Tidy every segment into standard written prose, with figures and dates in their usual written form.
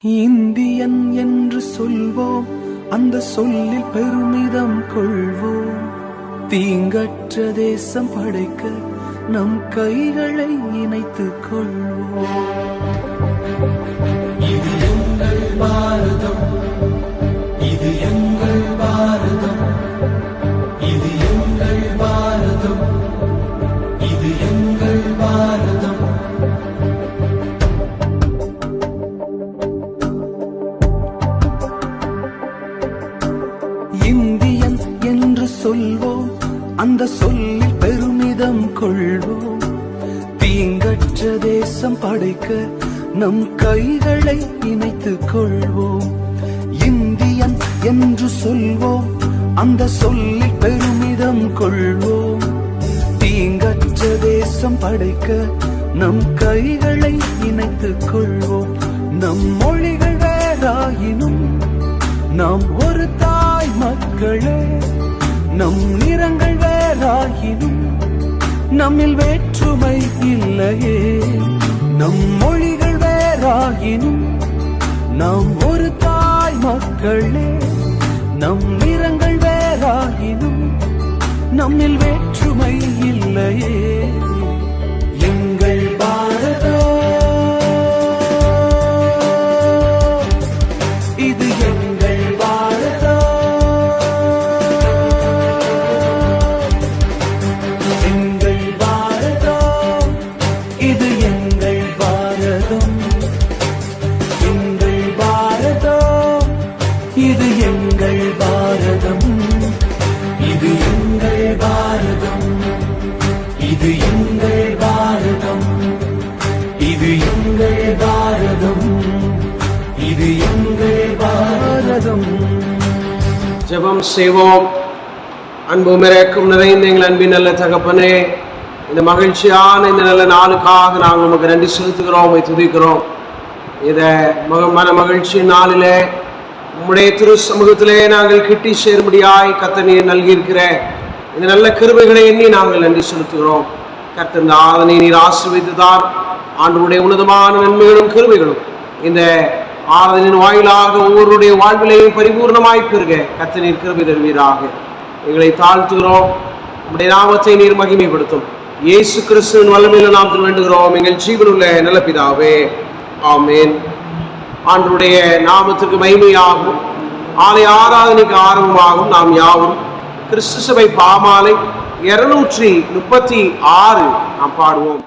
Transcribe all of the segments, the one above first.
Indian என்று சொல்வோம், அந்த சொல்லில் பெருமிதம் கொள்வோம். தீங்கற்ற தேசம் படைக்க நம் கைகளை இணைத்துக் கொள்வோம். இது எங்கள் பாரதம், இது எங்கள் பாரதம், இது எங்கள் பாரதம், இது எங்கள் பாரதம். இந்தியன் என்று சொல்வோம், அந்த சொல்லில் பெருமிதம் கொள்வோம். தீங்கற்ற தேசம் படைக்க நம் கைகளை இணைத்துக் கொள்வோம். இந்தியன் என்று சொல்வோம், அந்த சொல்லில் பெருமிதம் கொள்வோம். தீங்கற்ற தேசம் படைக்க நம் கைகளை இணைத்துக் கொள்வோம். நம் மொழிகள் வேறாயினும் நாம் ஒரு தாய் மக்களே. நம் நிறங்கள் வேறாயினும் நம்மில் வேற்றுமை இல்லையே. நம் மொழிகள் வேறாயினும் நாம் ஒரு தாய் மக்களே. நம் நிறங்கள் வேறாயினும் நம்மில் வேற்றுமை இல்லையே. எங்கள் பாரதம், இது எங்கள் பாரதம். எங்கள் பாரதம், இது எங்கள் பாரதம். எங்கள் பாரதம், இது எங்கள் பாரதம். இது எங்கள் பாரதம், இது எங்கள் பாரதம், இது எங்கள் பாரதம், இது எங்கள் பாரதம். ஜெபம் செய்வோம். அன்பும் இரக்கம் நிறைந்த எங்கள் அன்பின் நல்ல தகப்பனே, இந்த மகிழ்ச்சியான இந்த நல்ல நாளுக்காக நாங்கள் நமக்கு நன்றி செலுத்துகிறோம், துதிக்கிறோம். இதை மன மகிழ்ச்சி நாளிலே உம்முடைய திரு சமூகத்திலே நாங்கள் கிட்டி சேரும்படியாய் கர்த்தர் நீர் நல்கியிருக்கிற இந்த நல்ல கிருபைகளை எண்ணி நாங்கள் நன்றி செலுத்துகிறோம். கர்த்தர் இந்த ஆராதனை நீர் ஆசீர்வதித்தார். ஆண்டவருடைய உன்னதமான நன்மைகளும் கிருபைகளும் இந்த ஆராதனையின் வாயிலாக ஒவ்வொருடைய வாழ்விலையும் பரிபூர்ணமாய் பெறுக கர்த்தர் நீர் கிருபை தருவீராக. எங்களை தாழ்த்துகிறோம். உம்முடைய நாமத்தை நீர் மகிமைப்படுத்தும். இயேசு கிறிஸ்துவின் வல்லமையில நாம் வேண்டுகிறோம் எங்கள் ஜீவனுள்ள நல்ல பிதாவே, ஆமேன். ஆண்டவருடைய நாமத்திற்கு மகிமையாகும். ஆலய ஆராதனைக்கு ஆரம்பமாகும். நாம் யாவும் கிறிஸ்து சபை பாமாலை 236 நாம் பாடுவோம்.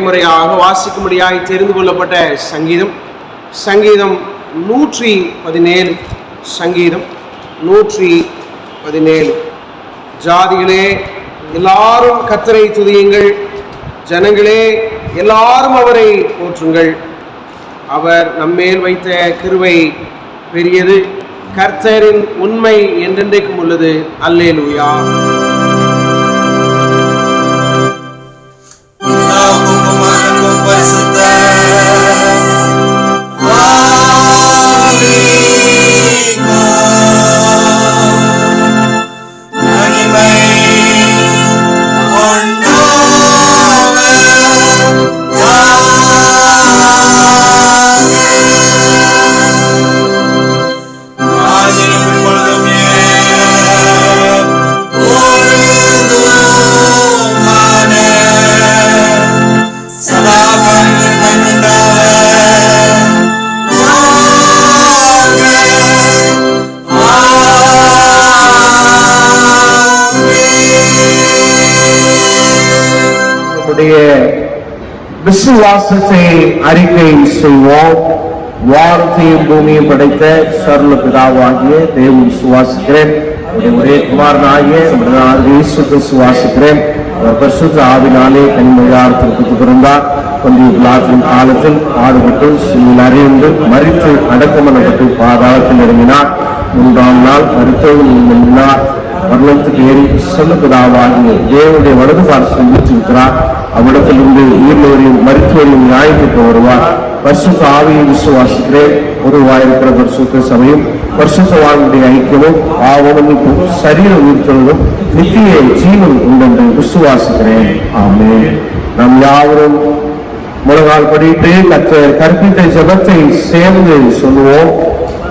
முறையாக வாசிக்கும்படியாய் தெரிந்து கொள்ளப்பட்ட சங்கீதம் சங்கீதம் 117. சங்கீதம் 117. ஜாதிகளே எல்லாரும் கர்த்தரை துதியுங்கள், ஜனங்களே எல்லாரும் அவரை போற்றுங்கள். அவர் நம்மேல் வைத்த கிருபை பெரியது, கர்த்தரின் உண்மை என்றென்றைக்கும் உள்ளது. அல்லேலூயா. நம்முடைய விசுவாசத்தை அறிக்கை செய்வோம். வானத்தையும் பூமியும் படைத்த சர்வ பிதாவாகிய தேவன் விசுவாசிக்கிறேன். ஒரே குமாரனாகிய இயேசுவை விசுவாசிக்கிறேன். அவர் பரிசுத்த ஆவினாலே கன்னிமரியால் திருப்பதி பிறந்தார். பொந்திய பிலாத்தின் காலத்தில் பாடுபட்டு சிலுவையில் அறையுண்டு மரித்து அடக்கம் பண்ணப்பட்டு பாதாளத்தில் இறங்கினார். 3ஆம் நாள் மரித்தோரில் எழும்பினார். மரணத்துக்கு ஏறி சொல்லுவதாகிய தேவனுடைய வலது பாரசத்தில் வீற்றிருக்கிறார். அவ்விடத்திலிருந்து உயிர்ந்தவரையும் மருத்துவரையும் நியாயத்திற்கு வருவார். பரிசுத்த ஆவியை விசுவாசிக்கிறேன். உருவாயிருக்கிற பரிசுத்த சபையும் பரிசுத்தவான்களுடைய ஐக்கியமும் பாவமன்னிப்பும் சரீர உயிர்த்தலும் நித்திய ஜீவன் உண்டென்று விசுவாசிக்கிறேன். ஆமென். நாம் யாவரும் முழங்கால் படிட்டு கர்த்தர் கற்பித்த ஜெபத்தை சேர்ந்து சொல்லுவோம்.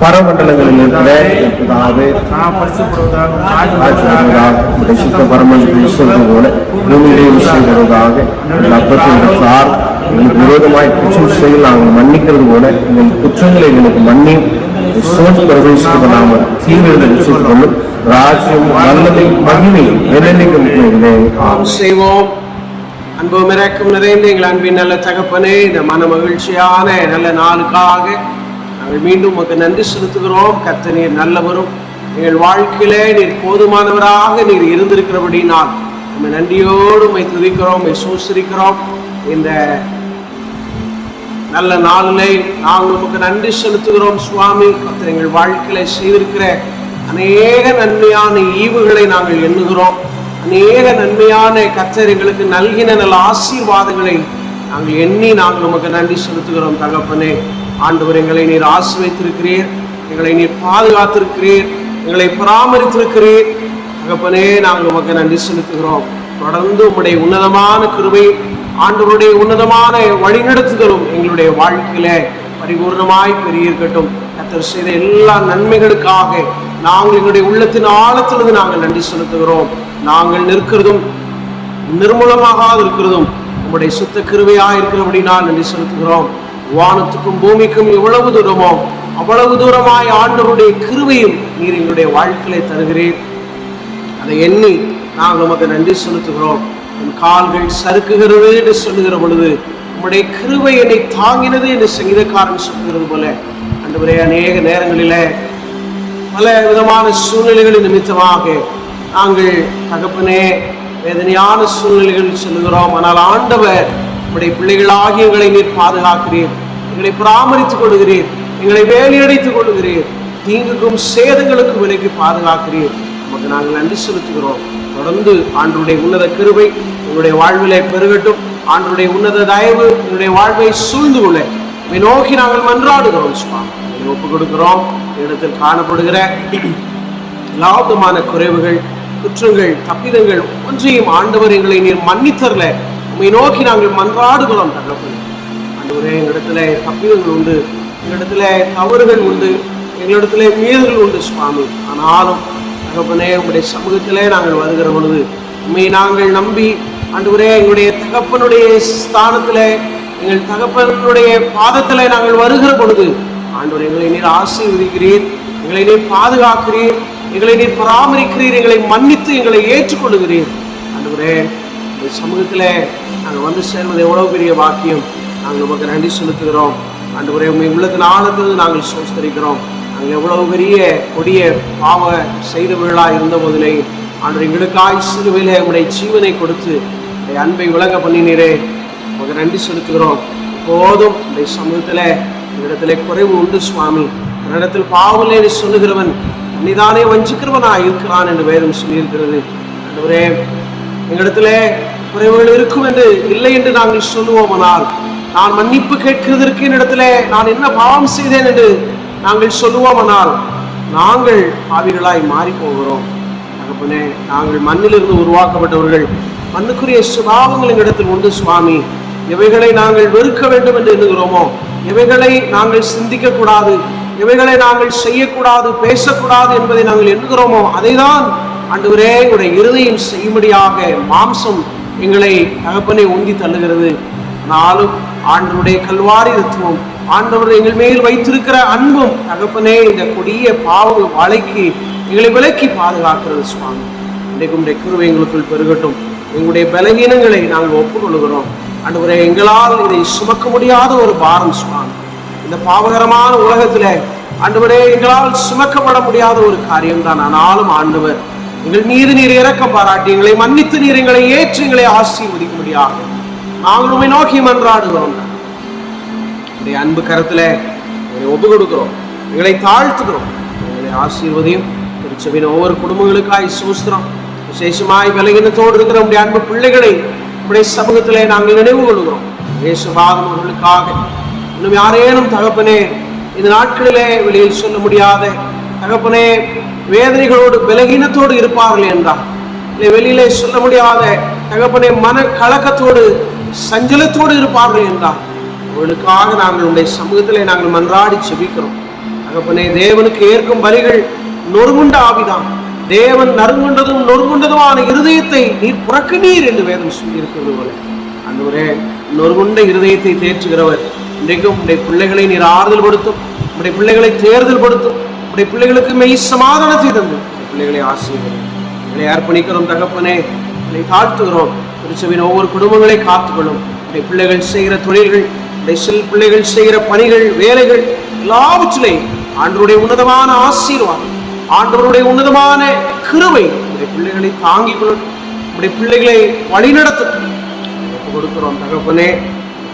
பரமண்டலங்களில் இருக்கிற பரமன் சொல்வது போல பூமியிலே விஷயம் வருவதாக அப்பத்தை எடுத்தார். எங்களுக்கு விரோதமாய் குற்றம் செய்ய நாங்கள் மன்னிக்கிறது போல எங்கள் குற்றங்களை எங்களுக்கு மன்னி சோதி பிரவேசிக்க நாம தீவிர கொள்ளும். ராஜ்யம் வல்லமை மகிமை என்னென்னைக்கும் செய்வோம். அன்பும் இறக்கம் நிறைந்த எங்கள் அன்பின் நல்ல தகப்பனே, இந்த மன மகிழ்ச்சியான நல்ல நாளுக்காக நாங்கள் மீண்டும் உமக்கு நன்றி செலுத்துகிறோம். கர்த்தர் நீர் நல்லவரும் எங்கள் வாழ்க்கையிலே நீர் போதுமானவராக நீர் இருந்திருக்கிறபடினால் நம்ம நன்றியோடு உம்மை துதிக்கிறோம், உம்மை சோசரிக்கிறோம். இந்த நல்ல நாளிலே நாங்கள் உமக்கு நன்றி செலுத்துகிறோம் சுவாமி. கர்த்தர் எங்கள் வாழ்க்கையில செய்திருக்கிற அநேக நன்மையான ஈவுகளை நாங்கள் எண்ணுகிறோம். அநேக நன்மையான கர்த்தர் எங்களுக்கு நல்கின நல்ல ஆசீர்வாதங்களை நாங்கள் எண்ணி நாங்கள் உமக்கு நன்றி செலுத்துகிறோம். தகப்பனே, ஆண்டவர் எங்களை நீர் ஆசீர்வதித்திருக்கிறீர், எங்களை நீர் பாதுகாத்திருக்கிறீர், எங்களை பராமரித்திருக்கிறீர். தகப்பனே, நாங்கள் உமக்கு நன்றி செலுத்துகிறோம். தொடர்ந்து உம்முடைய உன்னதமான கிருபை, ஆண்டவருடைய உன்னதமான வழிநடத்துதலும் எங்களுடைய வாழ்க்கையில பரிபூர்ணமாய் பெருகியிருக்கட்டும். கர்த்தர் செய்த எல்லா நன்மைகளுக்காக நாங்கள் எங்களுடைய உள்ளத்தின் ஆழத்திலிருந்து நாங்கள் நன்றி செலுத்துகிறோம். நாங்கள் நிற்கிறதும் நிர்மூலமாக இருக்கிறதும் உங்களுடைய சுத்த கிருபையாக இருக்கிறபடினால் நன்றி செலுத்துகிறோம். வானத்துக்கும் பூமிக்கும் எவ்வளவு தூரமோ அவ்வளவு தூரமாய் ஆண்டவருடைய கிருபையும் நீர் எங்களுடைய வாழ்க்கையை தருகிறீர். அதை எண்ணி நாங்கள் உமக்கு நன்றி செலுத்துகிறோம். என் கால்கள் சறுக்குகிறது என்று சொல்லுகிற பொழுது உம்முடைய கிருபை என்னை தாங்கினது என்று சங்கீதக்காரன் சொல்லுகிறது போல ஆண்டவரே, அநேக நேரங்களில பல விதமான சூழ்நிலைகளின் நிமித்தமாக நாங்கள் தகப்பனே வேதனையான சூழ்நிலைகள் சொல்லுகிறோம். ஆனால் ஆண்டவர் உம்முடைய பிள்ளைகளாகி எங்களை நீர் பாதுகாக்கிறீர், எங்களை பராமரித்துக் கொள்கிறீர், எங்களை வேலையடைத்துக் கொள்கிறீர், தீங்குக்கும் சேதங்களுக்கும் விலைக்கு பாதுகாக்கிறீர். நமக்கு நாங்கள் நன்றி செலுத்துகிறோம். தொடர்ந்து ஆண்டவருடைய உன்னத கிருபை உங்களுடைய வாழ்விலே பெருகட்டும். ஆண்டவருடைய உன்னத தயவு என்னுடைய வாழ்வை சூழ்ந்து கொள்ள நோக்கி நாங்கள் மன்றாடுகிறோம். சுவாமி, ஒப்புக் கொடுக்கிறோம். இடத்தில் காணப்படுகிற எல்லா விதமான குறைவுகள், குற்றங்கள், தப்பிதங்கள் ஒன்றையும் ஆண்டவர் எங்களை நீர் மன்னித்தரல உம்மை நோக்கி நாங்கள் மன்றாடுகிறோம். தகப்பனே, ஆண்டவரே, எங்களிடத்துல தப்பிதங்கள் உண்டு, எங்களிடத்துல தவறுகள் உண்டு, எங்களிடத்துல மீறல்கள் உண்டு சுவாமி. ஆனாலும் தகப்பனே, உங்களுடைய சமூகத்திலே நாங்கள் வருகிற பொழுது உண்மை நாங்கள் நம்பி ஆண்டவரே எங்களுடைய தகப்பனுடைய ஸ்தானத்திலே எங்கள் தகப்பனுடைய பாதத்திலே நாங்கள் வருகிற பொழுது ஆண்டவர் எங்களை நீர் ஆசீர்வதிக்கிறீர், எங்களை நீர் பாதுகாக்கிறீர், எங்களை நீர் பராமரிக்கிறீர், எங்களை மன்னித்து எங்களை ஏற்றுக்கொள்ளுகிறீர். ஆண்டவரே, இந்த சமூகத்திலே நாங்கள் வந்து சேர்வது எவ்வளவு பெரிய வாக்கியம். நாங்கள் உமக்கு நன்றி செலுத்துகிறோம். ஆண்டவரே, உண்மை உள்ளத்தின் ஆழத்திலிருந்து நாங்கள் சோஸ்தரிக்கிறோம். நாங்கள் எவ்வளவு பெரிய கொடிய பாவ செய்தவர்களாக இருந்த போதிலே ஆண்டவர் எங்களுக்காய் சிலுவையிலே உடைய ஜீவனை கொடுத்து உடைய அன்பை விளங்க பண்ணினீரே, உமக்கு நன்றி செலுத்துகிறோம். போதும் இந்த சமூகத்தில் இடத்துல குறைவு உண்டு சுவாமி. இடத்தில் பாவலே சொல்லுகிறவன் தன்னிதானே வஞ்சிக்கிறவனா இருக்கிறான் என்று வேதம் சொல்லியிருக்கிறது. ஆண்டவரே, எங்களிடத்துல குறைவுகள் இருக்கும் என்று இல்லை என்று நாங்கள் சொல்லுவோமானால், நான் மன்னிப்பு கேட்கிறதற்கு என்னிடத்துல நான் என்ன பாவம் செய்தேன் என்று நாங்கள் சொல்லுவோமானால் நாங்கள் பாவிகளாய் மாறி போகிறோம். தகப்பனே, நாங்கள் மண்ணிலிருந்து உருவாக்கப்பட்டவர்கள், மண்ணுக்குரிய சுபாவங்கள் எங்களிடத்தில் உண்டு சுவாமி. எவைகளை நாங்கள் வெறுக்க வேண்டும் என்று எண்ணுகிறோமோ, எவைகளை நாங்கள் சிந்திக்க கூடாது, எவைகளை நாங்கள் செய்யக்கூடாது, பேசக்கூடாது என்பதை நாங்கள் எண்ணுகிறோமோ அதைதான் ஆண்டவரே உடைய இருதயம் செய்யும்படியாக மாம்சம் எங்களை தகப்பனை உந்தி தள்ளுகிறது. ஆனாலும் ஆண்டவருடைய கல்வாரி தத்துவம், ஆண்டவர் எங்கள் மேல் வைத்திருக்கிற அன்பும் தகப்பனே இந்த கொடிய பாவ வலைக்கு எங்களை விலக்கி பாதுகாக்கிறது சுவாமி. இன்றைக்கும் கிருபை எங்களுக்குள் பெருகட்டும். எங்களுடைய பலகீனங்களை நாங்கள் ஒப்புக்கொள்கிறோம். ஆண்டவரே, எங்களால் இதை சுமக்க முடியாத ஒரு பாரம் சுவாமி, இந்த பாவகரமான உலகத்துல ஆண்டவரே எங்களால் சுமக்கப்பட முடியாத ஒரு காரியம் தான். ஆனாலும் ஆண்டவர், எங்கள் மீது நீர் இரக்கம் பாராட்டி எங்களை மன்னித்து நீர் எங்களை ஏற்று எங்களை ஆசீர்வதிக்க முடியாது நாங்கள் உண்மை நோக்கி மன்றாடுகிறோம். உடைய அன்பு கரத்துல எங்களை ஒப்பு கொடுக்கிறோம், எங்களை தாழ்த்துக்கிறோம். எங்களை ஆசீர்வதியும். திருச்சபையின் ஒவ்வொரு குடும்பங்களுக்காய் சூஸ்திரம். விசேஷமாய் பலகீனத்தோடு இருக்கிற உடைய அன்பு பிள்ளைகளை உடைய சமூகத்திலே நாங்கள் நினைவு கொள்கிறோம். இயேசுபாதம் அவர்களுக்காக இன்னும் யாரேனும் தகப்பனே இந்த நாட்களிலே வெளியில் சொல்ல முடியாத தகப்பனே வேதனைகளோடு பலகீனத்தோடு இருப்பார்கள் என்றார், இல்லை வெளியிலே சொல்ல முடியாத தகப்பனே மன கலக்கத்தோடு சஞ்சலத்தோடு இருப்பார்கள் என்றார், அவர்களுக்காக நாங்கள் உடைய சமூகத்திலே நாங்கள் மன்றாடி செபிக்கிறோம். தகப்பனே, தேவனுக்கு ஏற்கும் பலிகள் நொறுங்குண்ட ஆவிதான், தேவன் நறுங்குண்டதும் நொறுங்குண்டதுமான இருதயத்தை நீர் புறக்கணீர் என்று வேதம் சொல்லி இருக்கிறது போல ஆண்டவரே, நொறுங்குண்ட இருதயத்தை தேற்றுகிறவர் இன்றைக்கும் உடைய பிள்ளைகளை நீர் ஆறுதல் படுத்தும், உடைய பிள்ளைகளை தேர்தல் படுத்தும், உடைய பிள்ளைகளுக்கு மெய் சமாதானத்தை தந்து பிள்ளைகளை ஆசீர்வதியும். எங்களை அர்ப்பணிக்கிறோம் தகப்பனே, எங்களை தாழ்த்துகிறோம். திருச்சபையின் ஒவ்வொரு குடும்பங்களை காத்துக்கொள்ளும். உடைய பிள்ளைகள் செய்கிற தொழில்கள், உடைய பிள்ளைகள் செய்கிற பணிகள், வேலைகள் எல்லாவற்றிலையும் ஆண்டவருடைய உன்னதமான ஆசீர்வாதம், ஆண்டவருடைய உன்னதமான கிருபை உடைய பிள்ளைகளை தாங்கிக் கொள்ளும். உடைய பிள்ளைகளை வழிநடத்தும் கொடுக்கிறோம் தகப்பனே.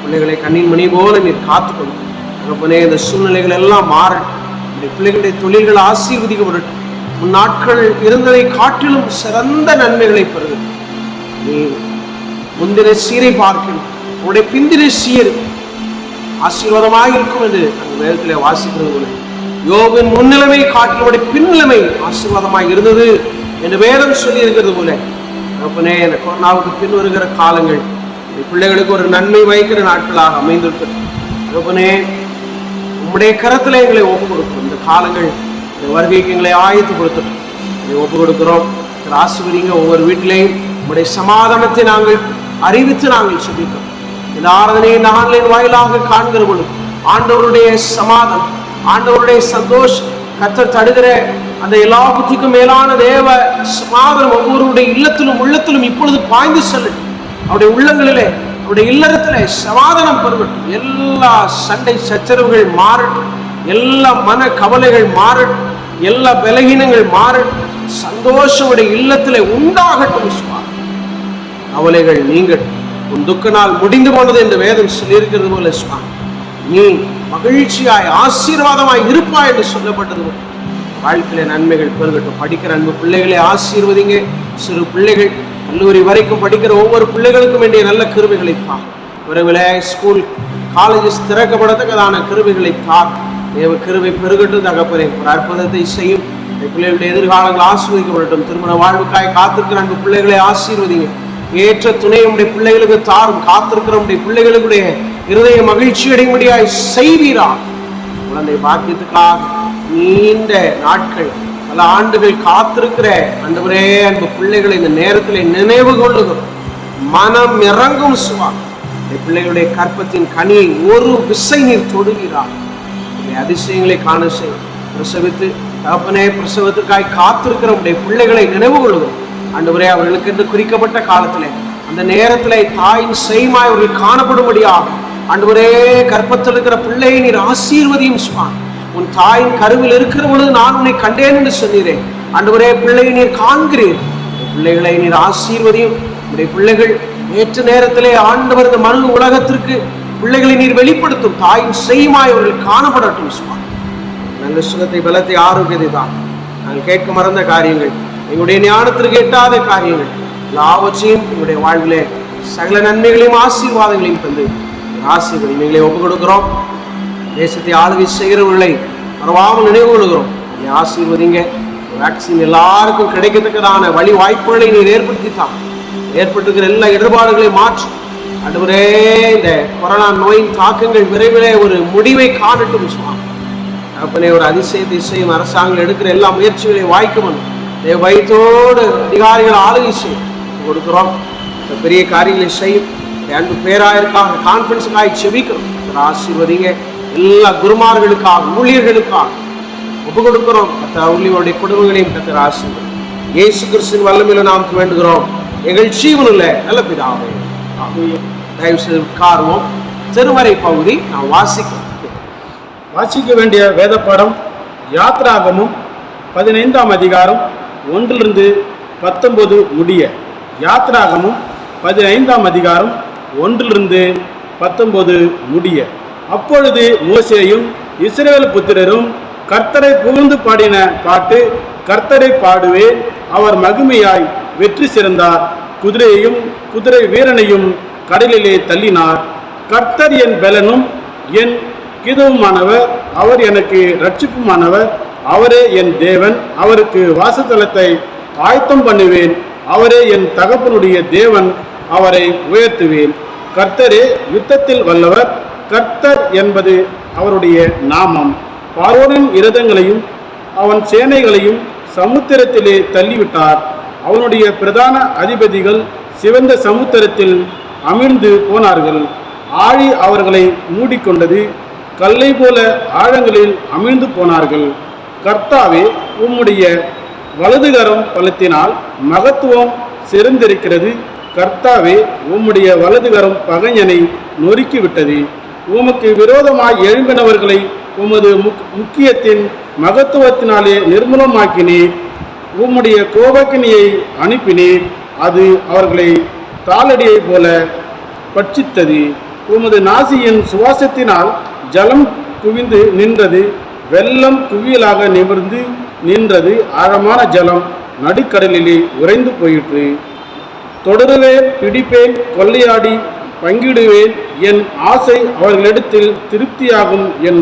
பிள்ளைகளை கண்ணின் மணி போல நீர் காத்துக்கொள்ளும் தகப்பனே. இந்த சூழ்நிலைகள் எல்லாம் மாறட்டும். உடைய பிள்ளைகளுடைய தொழில்கள் ஆசீர்வதிக்கப்படட்டும். முன் நாட்கள் இருந்ததை காட்டிலும் சிறந்த நன்மைகளை பெறுகிறது. நீ முந்தின சீரை பார்க்கணும், உன்னுடைய பிந்தின சீர் ஆசீர்வாதமாக இருக்கும் என்று நாங்கள் வேதத்திலே வாசிக்கிறது போல யோபின் முன்னிலைமை காட்டிலுடைய பின்னிலைமை ஆசீர்வாதமாக இருந்தது என்று வேதம் சொல்லி இருக்கிறது போல தகப்பனே, இந்த கொரோனாவுக்கு பின் வருகிற காலங்கள் பிள்ளைகளுக்கு ஒரு நன்மை வைக்கிற நாட்களாக அமைந்திருக்கிறது. தகப்பனே, உம்முடைய கரத்தில் எங்களை ஒப்பு கொடுக்கிறோம். இந்த காலங்கள் இந்த வருகைக்கு எங்களை ஆயத்து கொடுத்துட்டோம், எங்களை ஒப்பு கொடுக்கிறோம். ஆசீர்வதிங்க. ஒவ்வொரு வீட்டிலையும் உம்முடைய சமாதானத்தை நாங்கள் அறிவித்து நாங்கள் செபிக்கிறோம். இந்த ஆராதனையை இந்த ஆன்லைன் வாயிலாக காண்கிற பொழுது ஆண்டவருடைய சமாதானம், ஆண்டவருடைய சந்தோஷம், கர்த்தர் தடுகிற அந்த எல்லா புத்திக்கும் மேலான தேவ சமாதானம் ஒவ்வொருடைய இல்லத்திலும் உள்ளத்திலும் இப்பொழுது பாய்ந்து செல்லட்டும். அவருடைய உள்ளங்களிலே, அவருடைய இல்லறத்திலே சமாதானம் பெறட்டும். எல்லா சண்டை சச்சரவுகள் மாறட்டும், எல்லா மன கவலைகள் மாறட்டும், எல்லா பலகீனங்கள் மாறட்டும். சந்தோஷமுடைய இல்லத்திலே உண்டாகட்டும். கவலைகள் நீங்கட்டும். உன் துக்க நாள் முடிந்து போனது என்று வேதம் சொல்லியிருக்கிறது போல சுவாமி, நீ மகிழ்ச்சியாய் ஆசீர்வாதமாய் இருப்பாய் என்று சொல்லப்பட்டது போல வாழ்க்கையில நன்மைகள் பெருகட்டும். படிக்கிற அன்பு பிள்ளைகளை ஆசீர்வதிங்க. சிறு பிள்ளைகள் கல்லூரி வரைக்கும் படிக்கிற ஒவ்வொரு பிள்ளைகளுக்கும் வேண்டிய நல்ல கிருபைகளை தார். விரைவில் ஸ்கூல் காலேஜஸ் திறக்கப்படத்தக்கதான கிருபைகளை தார். தேவ கிருபை பெருகட்டும் தகப்பனே. ஒரு அற்புதத்தை செய்யும். பிள்ளைகளுடைய எதிர்காலங்கள் ஆசீர்வதிக்கப்படட்டும். திருமண வாழ்வுக்காய் காத்திருக்கிற அன்பு பிள்ளைகளை ஆசீர்வதிங்க. ஏற்ற துணை உடைய பிள்ளைகளுக்கு தாரும். காத்திருக்கிற உடைய பிள்ளைகளுடைய இருதய மகிழ்ச்சி அடையும்படியாய் செய்வீரா. குழந்தை பாக்கியத்துக்காக நீண்ட நாட்கள் பல ஆண்டுகள் காத்திருக்கிற ஆண்டவரே, அன்பு பிள்ளைகளை இந்த நேரத்தில் நினைவு கொள்ளுகிறோம். மனம் இறங்கும் சுவா. பிள்ளைகளுடைய கற்பத்தின் கனியை ஒரு விசை நீர் தொடுகிறார். அதிசயங்களை காண செய்யும். பிரசவித்து தகப்பனே, பிரசவத்திற்காய் காத்திருக்கிற உடைய பிள்ளைகளை நினைவு கொள்ளுகிறோம். ஆண்டவரே, அவர்களுக்கு என்று குறிக்கப்பட்ட காலத்திலே அந்த நேரத்திலே தாயின் செய்மாய் அவர்கள் காணப்படும்படியாக ஆண்டவரே, கற்பத்தில் இருக்கிற பிள்ளையை நீர் ஆசீர்வதியும் சுவாமி. உன் தாயின் கருவில் இருக்கிற பொழுது நான் உன்னை கண்டேன் என்று சொன்னீரேன். ஆண்டவரே, பிள்ளையை நீர் காண்கிறீர். பிள்ளைகளை நீர் ஆசீர்வதியும். உடைய பிள்ளைகள் ஏற்ற நேரத்திலே ஆண்டவர் இந்த மனு உலகத்திற்கு பிள்ளைகளை நீர் வெளிப்படுத்தும். தாயின் செய்மாய் அவர்கள் காணப்படட்டும் சுவாமி. நல்ல சுகத்தை, பலத்தை, ஆரோக்கியத்தை தான் நாங்கள் கேட்க மறந்த காரியங்கள், எங்களுடைய ஞானத்திற்கு எட்டாத காரியங்கள் எல்லாவற்றையும் எங்களுடைய வாழ்விலே சகல நன்மைகளையும் ஆசீர்வாதங்களையும் தந்து ஆசீர்வதி எங்களை ஒப்புக் கொடுக்கிறோம். தேசத்தை ஆளுகை செய்கிறவர்களை மறவாமல் நினைவு கொள்கிறோம். ஆசீர்வதிங்க. வேக்சின் எல்லாருக்கும் கிடைக்கத்தக்கதான வழி வாய்ப்புகளை நீர் ஏற்படுத்தித்தான். ஏற்பட்டுக்கிற எல்லா இடர்பாடுகளையும் மாற்றும். ஆண்டவரே, இந்த கொரோனா நோயின் தாக்கங்கள் விரைவிலே ஒரு முடிவை காணட்டும் சுவாமி. அப்பனே, ஒரு அதிசயத்தை செய்யும். அரசாங்கம் எடுக்கிற எல்லா முயற்சிகளையும் வாய்க்கணும். வயிற்றோடு அதிகாரிகள் ஆளுகை செய்யும் கொடுக்கிறோம். பெரிய காரியங்களை செய்யும். அன்பு பேராயிருக்காக கான்ஃபரன்ஸுக்காக செபிக்கிறோம். ஆசீர்வதிங்க. எல்லா குருமார்களுக்காக, ஊழியர்களுக்காக ஒப்பு கொடுக்கிறோம். கர்த்தர் ஊழியர்களுடைய குடும்பங்களையும் கர்த்தர் ஆசீர்வதி. இயேசு கிறிஸ்துவின் வல்லமையில நாம் வேண்டுகிறோம். எங்கள் ஜீவனுள்ள நல்ல பிதாவே. தயவு செய்து உட்காருவோம். திருமறை பகுதி நாம் வாசிக்க வேண்டிய வேத பாடம் யாத்ராகமும் 15ஆம் அதிகாரம் 1-19 முடிய. யாத்ராகமும் 15ஆம் அதிகாரம் 1-19 முடிய. அப்பொழுது மோசேயும் இஸ்ரவேல் புத்திரரும் கர்த்தரை புகழ்ந்து பாடின பாட்டு, கர்த்தரை பாடுவேன், அவர் மகிமையாய் வெற்றி சிறந்தார், குதிரையையும் குதிரை வீரனையும் கடலிலே தள்ளினார். கர்த்தர் என் பெலனும் என் கீதவுமானவர், அவர் எனக்கு இரட்சிப்புமானவர், அவரே என் தேவன், அவருக்கு வாசத்தலத்தை ஆயத்தம் பண்ணுவேன், அவரே என் தகப்பனுடைய தேவன், அவரை உயர்த்துவேன். கர்த்தரே யுத்தத்தில் வல்லவர், கர்த்தர் என்பது அவருடைய நாமம். பார்வோனின் இரதங்களையும் அவன் சேனைகளையும் சமுத்திரத்திலே தள்ளிவிட்டார். அவனுடைய பிரதான அதிபதிகள் சிவந்த சமுத்திரத்தில் அமிழ்ந்து போனார்கள். ஆழி அவர்களை மூடிக்கொண்டது, கல்லை போல ஆழங்களில் அமிழ்ந்து போனார்கள். கர்த்தாவே, உம்முடைய வலதுகரம் பலத்தினால் மகத்துவம் சிறந்திருக்கிறது. கர்த்தாவே, உம்முடைய வலதுகரம் பகைஞனை நொறுக்கிவிட்டது. உமக்கு விரோதமாய் எழும்பினவர்களை உமது முக்கியத்தின் மகத்துவத்தினாலே நிர்மூலமாக்கினீர். உம்முடைய கோபக்கினியை அனுப்பினீர், அது அவர்களை தாளடியை போல பட்சித்தது. உமது நாசியின் சுவாசத்தினால் ஜலம் குவிந்து நின்றது, வெள்ளம் குவியலாக நிமிர்ந்து நின்றது, ஆழமான ஜலம் நடுக்கடலிலே உறைந்து போயிற்று. தொடருவேன், பிடிப்பேன், கொள்ளையாடி பங்கிடுவேன், என் ஆசை அவர்களிடத்தில் திருப்தியாகும், என்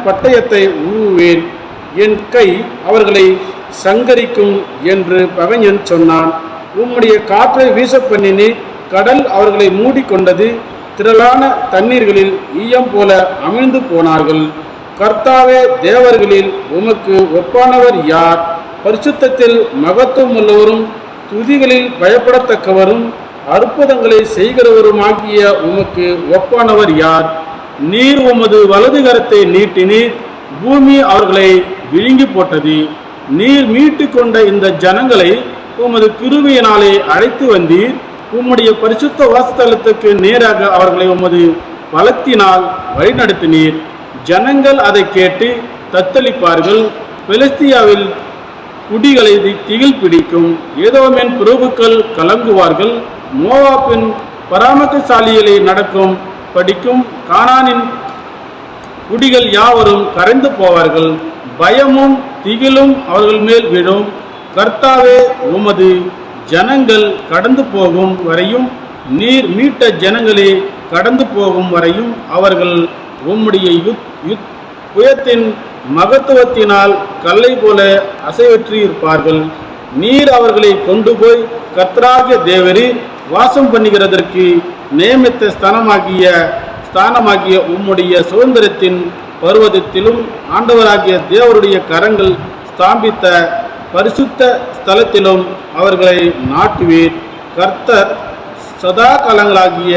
பட்டயத்தை உருவுவேன், என் கை அவர்களை சங்கரிக்கும் என்று பகைஞன் சொன்னான். உம்முடைய காற்றை வீச பண்ணினீர், கடல் அவர்களை மூடிக்கொண்டது, திரளான தண்ணீர்களில் ஈயம் போல அமிழ்ந்து போனார்கள். கர்த்தாவே, தேவர்களில் உமக்கு ஒப்பானவர் யார்? பரிசுத்தத்தில் மகத்துவம் உள்ளவரும் துதிகளில் பயப்படத்தக்கவரும் அற்புதங்களை செய்கிறவருமாகிய உமக்கு ஒப்பானவர் யார்? நீர் உமது வலது கரத்தை நீட்டினீர், பூமி அவர்களை விழுங்கி போட்டது. நீர் மீட்டு கொண்ட இந்த ஜனங்களை உமது கிருபையினாலே அழைத்து வந்தீர். உம்முடைய பரிசுத்த வாசஸ்தலத்துக்கு நேராக அவர்களை உமது பலத்தினால் வழிநடத்தினீர். ஜனங்கள் அதை கேட்டு தத்தளிப்பார்கள். பெலிஸ்தியாவில் குடிகளை திகில் பிடிக்கும். ஏதோமின் பிரபுக்கள் கலங்குவார்கள். மோவாபின் பராமரிசாலிகளை நடக்கும் படிக்கும். கானானின் குடிகள் யாவரும் கரைந்து போவார்கள். பயமும் திகிலும் அவர்கள் மேல் விழும். கர்த்தாவே, உமது ஜனங்கள் கடந்து போகும் வரையும், நீர் மீட்ட ஜனங்களே கடந்து போகும் வரையும் அவர்கள் உம்முடைய புயத்தின் மகத்துவத்தினால் கல்லை போல அசைவற்றி இருப்பார்கள். நீர் அவர்களை கொண்டு போய் கர்த்தராகிய தேவரீர் வாசம் பண்ணுகிறதற்கு நியமித்த ஸ்தானமாகிய உம்முடைய சுதந்திரத்தின் பர்வதத்திலும் ஆண்டவராகிய தேவருடைய கரங்கள் ஸ்தாபித்த பரிசுத்த ஸ்தலத்திலும் அவர்களை நாட்டுவீர். கர்த்தர் சதா காலங்களாகிய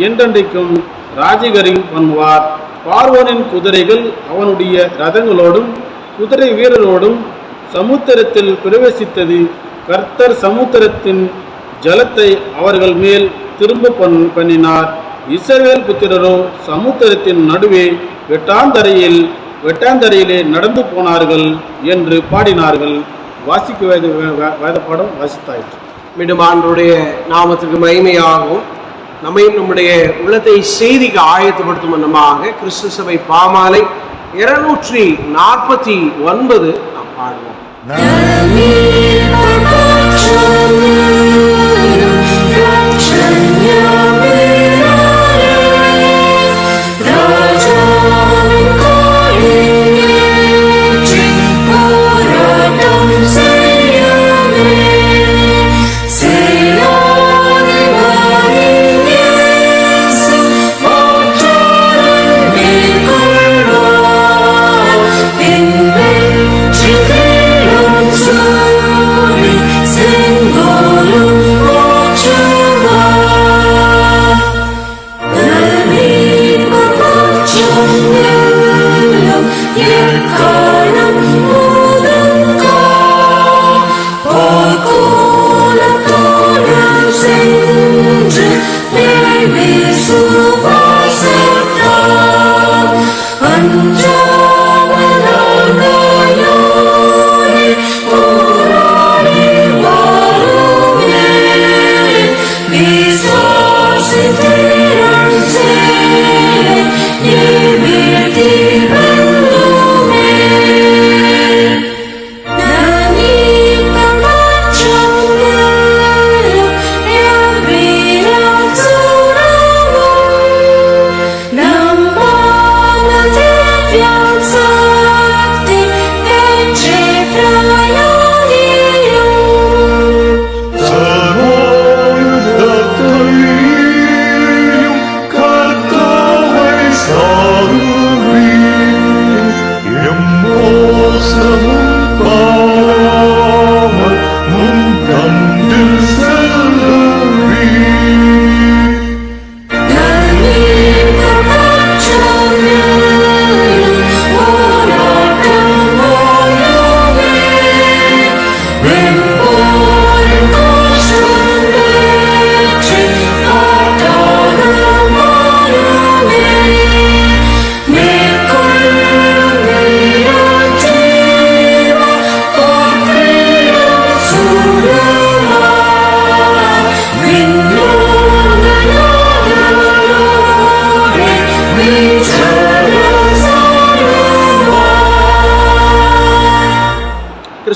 என்றென்றைக்கும் ராஜகரில் பண்ணுவார். பார்வோனின் குதிரைகள் அவனுடைய ரதங்களோடும் குதிரை வீரரோடும் சமுத்திரத்தில் பிரவேசித்தது. கர்த்தர் சமுத்திரத்தின் ஜலத்தை அவர்கள் மேல் திரும்ப பண்ணினார். இஸ்ரவேல் புத்திரரோ சமுத்திரத்தின் நடுவே வெட்டாந்தரையிலே நடந்து போனார்கள் என்று பாடினார்கள். வாசிக்க வேத பாடம் வாசித்தாயிற்று. மீண்டும் ஆண்டவருடைய நாமத்திற்கு மகிமையாகவும் நம்மையும் நம்முடைய உள்ளத்தை செய்திக்கு ஆயத்தப்படுத்தும் வண்ணமாக கிறிஸ்து சபை பாமாலை 249 நாம் பாடுவோம். Oh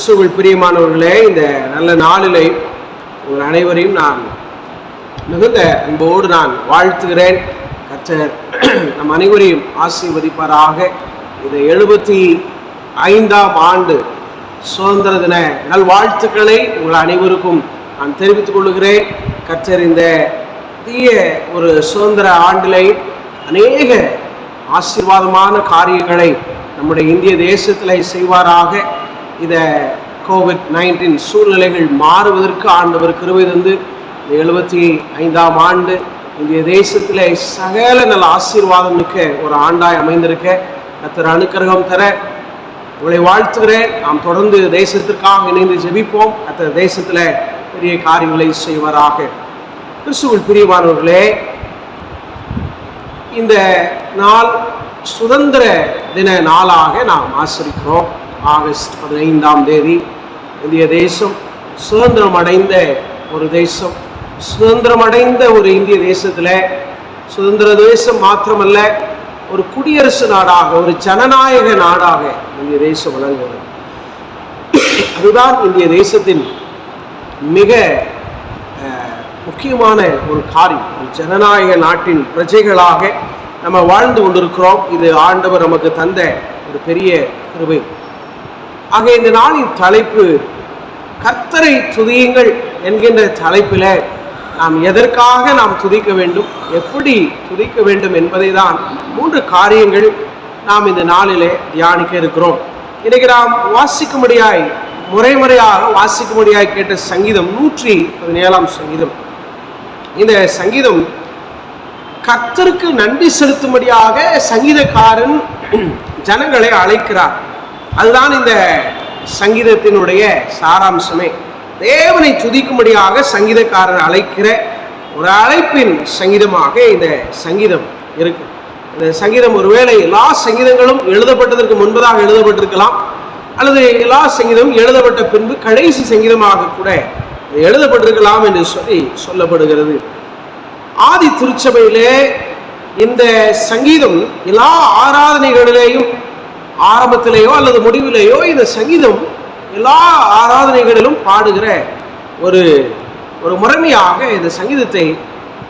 கிறிஸ்துவுக்குள் பிரியமானவர்களே, இந்த நல்ல நாளிலே உங்கள் அனைவரையும் நான் மிகுந்த அன்போடு நான் வாழ்த்துகிறேன். கர்த்தர் நம் அனைவரையும் ஆசீர்வதிப்பாராக. இந்த 75ஆம் ஆண்டு சுதந்திர தின நல்வாழ்த்துக்களை உங்கள் அனைவருக்கும் நான் தெரிவித்துக் கொள்கிறேன். கர்த்தர் இந்த புதிய ஒரு சுதந்திர ஆண்டிலே அநேக ஆசீர்வாதமான காரியங்களை நம்முடைய இந்திய தேசத்தில் செய்வாராக. இந்த COVID-19 சூழ்நிலைகள் மாறுவதற்கு ஆண்டவர் கிருபை தந்து இந்த 75ஆம் ஆண்டு இந்திய தேசத்தில் சகல நல்ல ஆசீர்வாதம் மிக்க ஒரு ஆண்டாய் அமைந்திருக்க கர்த்தர் அனுக்கிரகம் தர உங்களை வாழ்த்துகிறேன். நாம் தொடர்ந்து தேசத்திற்காக இணைந்து ஜெபிப்போம். கர்த்தர் தேசத்தில் பெரிய காரியங்களை செய்வாராக. கிறிஸ்துவுக்குள் பிரியமானவர்களே, இந்த நாள் சுதந்திர தின நாளாக நாம் ஆசரிக்கிறோம். ஆகஸ்ட் 15ஆம் தேதி இந்திய தேசம் சுதந்திரம் அடைந்த ஒரு தேசம். சுதந்திரம் அடைந்த ஒரு இந்திய தேசத்தில் சுதந்திர தேசம் மாத்திரமல்ல, ஒரு குடியரசு நாடாக, ஒரு ஜனநாயக நாடாக இந்திய தேசம் விளங்குகிறது. அதுதான் இந்திய தேசத்தின் மிக முக்கியமான ஒரு காரியம். ஒரு ஜனநாயக நாட்டின் பிரஜைகளாக நம்ம வாழ்ந்து கொண்டிருக்கிறோம். இது ஆண்டவர் நமக்கு தந்த ஒரு பெரிய கிருபை. ஆக இந்த நாளின் தலைப்பு கர்த்தரை துதியுங்கள் என்கின்ற தலைப்பில் நாம் எதற்காக நாம் துதிக்க வேண்டும், எப்படி துதிக்க வேண்டும் என்பதை தான் 3 காரியங்கள் நாம் இந்த நாளிலே தியானிக்க இருக்கிறோம். இன்னைக்கு நாம் வாசிக்கும்படியாய் முறையாக வாசிக்கும்படியாய் கேட்ட சங்கீதம் 117ஆம் சங்கீதம். இந்த சங்கீதம் கர்த்தருக்கு நன்றி செலுத்தும்படியாக சங்கீதக்காரன் ஜனங்களை அழைக்கிறார். அதுதான் இந்த சங்கீதத்தினுடைய சாராம்சமே. தேவனை துதிக்கும்படியாக சங்கீதக்காரன் அழைக்கிற ஒரு அழைப்பின் சங்கீதமாக இந்த சங்கீதம் இருக்கு. இந்த சங்கீதம் ஒருவேளை எல்லா சங்கீதங்களும் எழுதப்பட்டதற்கு முன்பதாக எழுதப்பட்டிருக்கலாம், அல்லது எல்லா சங்கீதமும் எழுதப்பட்ட பின்பு கடைசி சங்கீதமாக கூட எழுதப்பட்டிருக்கலாம் என்று சொல்லப்படுகிறது. ஆதி திருச்சபையிலே இந்த சங்கீதம் எல்லா ஆராதனைகளிலேயும் ஆரம்பத்திலேயோ அல்லது முடிவிலேயோ இந்த சங்கீதம் எல்லா ஆராதனைகளிலும் பாடுகிற ஒரு முறைமையாக இந்த சங்கீதத்தை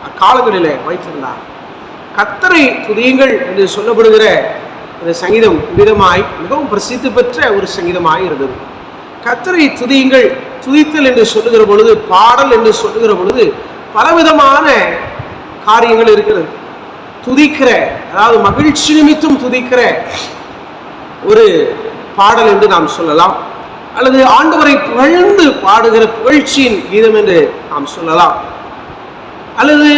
அக்காலங்களிலே வைத்திருந்தார். கர்த்தரை துதியுங்கள் என்று சொல்லப்படுகிற இந்த சங்கீதம் விதமாய் மிகவும் பிரசித்தி பெற்ற ஒரு சங்கீதமாய் இருந்தது. கர்த்தரை துதியுங்கள், துதித்தல் என்று சொல்லுகிற பொழுது, பாடல் என்று சொல்லுகிற பொழுது பலவிதமான காரியங்கள் இருக்கிறது. துதிக்கிற, அதாவது மகிழ்ச்சி நிமித்தம் துதிக்கிற ஒரு பாடல் என்று நாம் சொல்லலாம், அல்லது ஆண்டவரை புகழ்ந்து பாடுகிற புகழ்ச்சியின் கீதம் என்று நாம் சொல்லலாம், அல்லது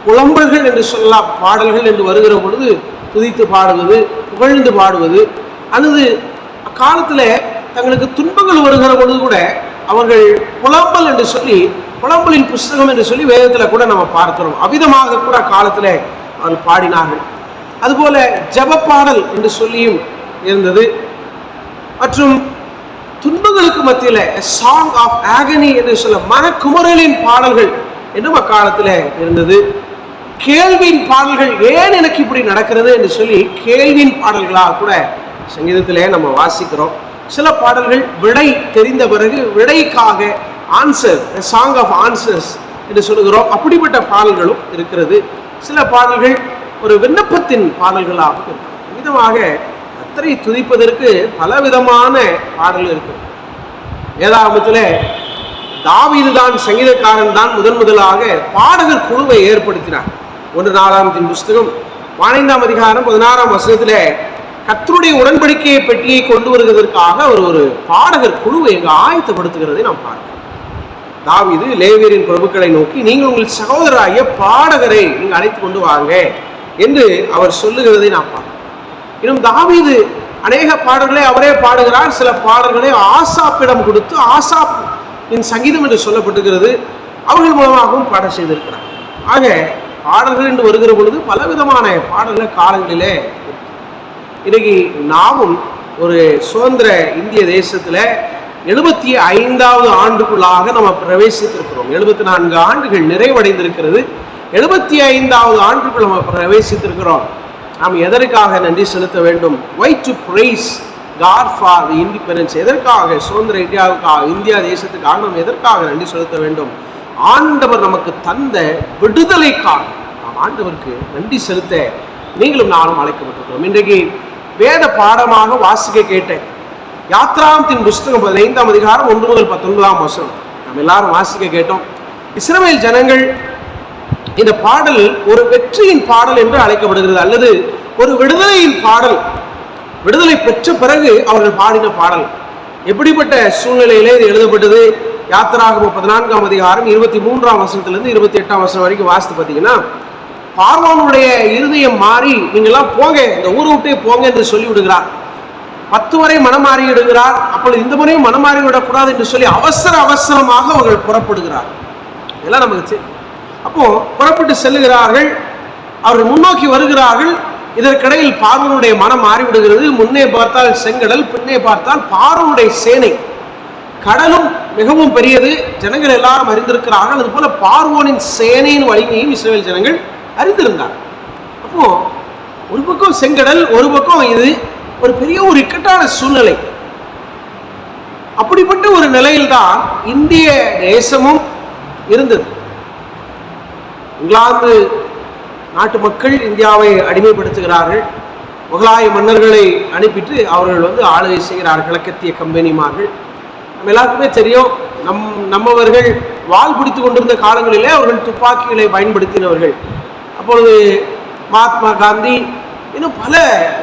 புலம்பல்கள் என்று சொல்லலாம். பாடல்கள் என்று வருகிற பொழுது துதித்து பாடுவது, புகழ்ந்து பாடுவது, அல்லது அக்காலத்தில் தங்களுக்கு துன்பங்கள் வருகிற பொழுது கூட அவர்கள் புலம்பல் என்று சொல்லி, புலம்பலின் புஸ்தகம் என்று சொல்லி வேதத்தில் கூட நம்ம பார்க்கிறோம். அவ்விதமாக கூட காலத்தில் அவர்கள் பாடினார்கள். அதுபோல ஜெப பாடல் என்று சொல்லியும் இருந்தது. மற்றும் துன்பங்களுக்கு மத்தியில் சாங் ஆஃப் ஆகனி என்று சொல்ல மனக்குமுறலின் பாடல்கள் என்றும் அக்காலத்தில் இருந்தது. கேள்வியின் பாடல்கள், ஏன் எனக்கு இப்படி நடக்கிறது என்று சொல்லி கேள்வியின் பாடல்களாக கூட சங்கீதத்திலே நம்ம வாசிக்கிறோம். சில பாடல்கள் விடை தெரிந்த பிறகு விடைக்காக ஆன்சர், சாங் ஆஃப் ஆன்சர்ஸ் என்று சொல்லுகிறோம். அப்படிப்பட்ட பாடல்களும் இருக்கிறது. சில பாடல்கள் ஒரு விண்ணப்பத்தின் பாடல்களாக இருக்கும். விதமாக கர்த்தரை துதிப்பதற்கு பலவிதமான பாடல்கள் இருக்கு. வேதாகமத்தில் தாவீது தான், சங்கீதக்காரன் தான் முதலாக பாடகர் குழுவை ஏற்படுத்தினார். 1 நாளாகமத்தின் புஸ்தகம் 15ஆம் அதிகாரம் 16ஆம் வசனத்தில் கர்த்தருடைய உடன்படிக்கையை பெட்டியை கொண்டு வருவதற்காக ஒரு பாடகர் குழுவை எங்க ஆயத்தப்படுத்துகிறதை நாம் பார்க்கிறோம். தாவீது லேவியரின் பிரபுக்களை நோக்கி, நீங்கள் உங்கள் சகோதரராகிய பாடகரை நீங்க அழைத்து கொண்டு வாங்க என்று அவர் சொல்லுகிறதை நாம் பார்க்கிறோம். இன்னும் தாவீது அநேக பாடல்களை அவரே பாடுகிறார். சில பாடல்களை ஆசாப்பிடம் கொடுத்து, ஆசாப்பின் சங்கீதம் என்று சொல்லப்பட்டுகிறது, அவர்கள் மூலமாகவும் பாட செய்திருக்கிறார். ஆக பாடல்கள் என்று வருகிற பொழுது பலவிதமான பாடல்கள் காலங்களிலே. இன்னைக்கு நாமும் ஒரு சுதந்திர இந்திய தேசத்தில் 75வது ஆண்டுக்குள்ளாக நம்ம பிரவேசித்திருக்கிறோம். 74 ஆண்டுகள் நிறைவடைந்திருக்கிறது. 75வது ஆண்டுக்குள் நம்ம பிரவேசித்திருக்கிறோம். நாம் எதற்காக நன்றி செலுத்த வேண்டும்? Why to praise God for the independence. எதற்காக? சுதந்திர இந்தியாவுக்காக, இந்தியா தேசத்துக்காக நாம் எதற்காக நன்றி செலுத்த வேண்டும்? ஆண்டவர் நமக்கு தந்த விடுதலைக்காக நாம் ஆண்டவருக்கு நன்றி செலுத்த நீங்களும் நானும் அழைக்கப்பட்டிருக்கிறோம். இன்றைக்கு வேத பாடமாக வாசிக்க கேட்டேன். யாத்ராகமத்தின் புஸ்தகம் 15ஆம் அதிகாரம் 1 முதல் 19ஆம் வசனம் நம்ம எல்லாரும் வாசிக்க கேட்டோம். இஸ்ரவேல் ஜனங்கள், இந்த பாடல் ஒரு வெற்றியின் பாடல் என்று அழைக்கப்படுகிறது, அல்லது ஒரு விடுதலையின் பாடல். விடுதலை பெற்ற பிறகு அவர்கள் பாடின பாடல். எப்படிப்பட்ட சூழ்நிலையிலே இது எழுதப்பட்டது? யாத்திராகமம் 14ஆம் அதிகாரம் 23ஆம் வசனத்திலிருந்து 28ஆம் வசனம் வரைக்கும் வாசித்து பார்த்தீங்கன்னா, பார்வோனுடைய இருதயம் மாறி நீங்கள்லாம் போங்க, இந்த ஊரை விட்டே போங்க என்று சொல்லி விடுகிறார். 10 வரை மனம் மாறி விடுகிறார். அப்பொழுது இந்த முறையும் மனம் மாறி விடக்கூடாது என்று சொல்லி அவசரமாக அவர்கள் புறப்படுகிறார். இதெல்லாம் நமக்கு அப்போ புறப்பட்டு செல்லுகிறார்கள். அவர்கள் முன்னோக்கி வருகிறார்கள். இதற்கிடையில் பார்வோனுடைய மனம் மாறிவிடுகிறது. முன்னே பார்த்தால் செங்கடல், பின்னே பார்த்தால் பார்வோனுடைய சேனை. கடலும் மிகவும் பெரியது, ஜனங்கள் எல்லாரும் அறிந்திருக்கிறார்கள். அது போல பார்வோனின் சேனையின் வலிமையும் இஸ்ரவேல் ஜனங்கள் அறிந்திருந்தார். அப்போ ஒரு பக்கம் செங்கடல், ஒரு பக்கம் இது ஒரு பெரிய ஒரு இக்கட்டான சூழ்நிலை. அப்படிப்பட்ட ஒரு நிலையில்தான் இந்திய தேசமும் இருந்தது. இங்கிலாந்து நாட்டு மக்கள் இந்தியாவை அடிமைப்படுத்துகிறார்கள். முகலாய மன்னர்களை அனுப்பிட்டு அவர்கள் ஆளுகை செய்கிறார்கள், கிழக்கத்திய கம்பெனிமார்கள். நம்ம எல்லாருக்குமே தெரியும், நம்மவர்கள் வாள் பிடித்து கொண்டிருந்த காலங்களிலே அவர்கள் துப்பாக்கிகளை பயன்படுத்தினவர்கள். அப்பொழுது மகாத்மா காந்தி இன்னும் பல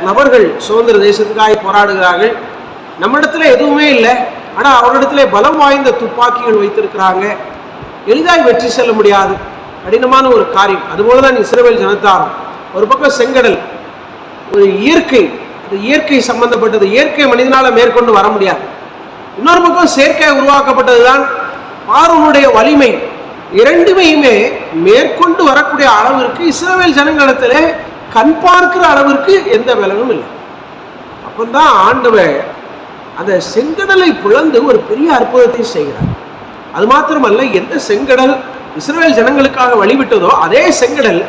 நபர்கள் சுதந்திர தேசத்துக்காக போராடுகிறார்கள். நம்மிடத்துல எதுவுமே இல்லை, ஆனால் அவரிடத்துல பலம் வாய்ந்த துப்பாக்கிகள் வைத்திருக்கிறாங்க. எளிதாய் வெற்றி செல்ல முடியாது, கடினமான ஒரு காரியம். அதுபோலதான் இஸ்ரவேல் ஜனத்தாரும். ஒரு பக்கம் செங்கடல், ஒரு இயற்கை, அது இயற்கை சம்பந்தப்பட்டது, இயற்கை மனிதனால மேற்கொண்டு வர முடியாது. இன்னொரு பக்கம் செயற்கை உருவாக்கப்பட்டதுதான் பார்வோனுடைய வலிமை. இரண்டுமையுமே மேற்கொண்டு வரக்கூடிய அளவிற்கு இஸ்ரவேல் ஜனங்களிடத்திலே கண் பார்க்கிற அளவிற்கு எந்த பலனும் இல்லை. அப்பந்தான் ஆண்டவர் அந்த செங்கடலை பிளந்து ஒரு பெரிய அற்புதத்தை செய்கிறார். அது மாத்திரமல்ல, எந்த செங்கடல் இஸ்ரவேல் ஜனங்களுக்காக வழிவிட்டதோ அதே செங்கடல்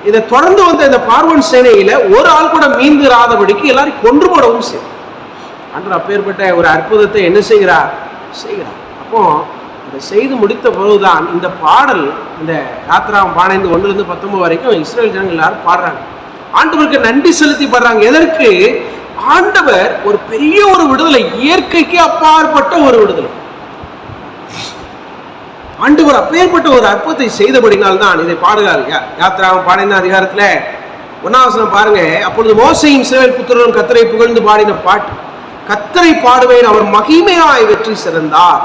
இதை தொடர்ந்து வந்த இந்த பார்வோன் சேனையில ஒரு ஆள் கூட மீந்திராதபடிக்கு எல்லாரும் கொன்று போடவும் செய்யும். ஆண்டவர் அப்பேற்பட்ட ஒரு அற்புதத்தை என்ன செய்கிறார்? அப்போ இதை செய்து முடித்த பொழுதுதான் இந்த பாடல், இந்த யாத்திராகமம் 12 1 - 19 வரைக்கும் இஸ்ரவேல் ஜனங்கள் எல்லாரும் பாடுறாங்க. ஆண்டவருக்கு நன்றி செலுத்தி பாடுறாங்க. எதற்கு? ஆண்டவர் ஒரு பெரிய ஒரு விடுதலை, இயற்கைக்கு அப்பாற்பட்ட ஒரு விடுதலை. ஆண்டவர் அப்பேற்பட்ட ஒரு அற்புதத்தை செய்தபடினால்தான் இதை பாடுகிறார். யாத்திராகமம் 12ஆம் அதிகாரத்துல 1ஆம் வசனம் பாருங்க. அப்பொழுது மோசேயும் இஸ்ரவேல் புத்திரரும் கர்த்தரை புகழ்ந்து பாடின பாட்டு. கர்த்தரை பாடுவேன், அவர் மகிமையாய் வெற்றி சிறந்தார்.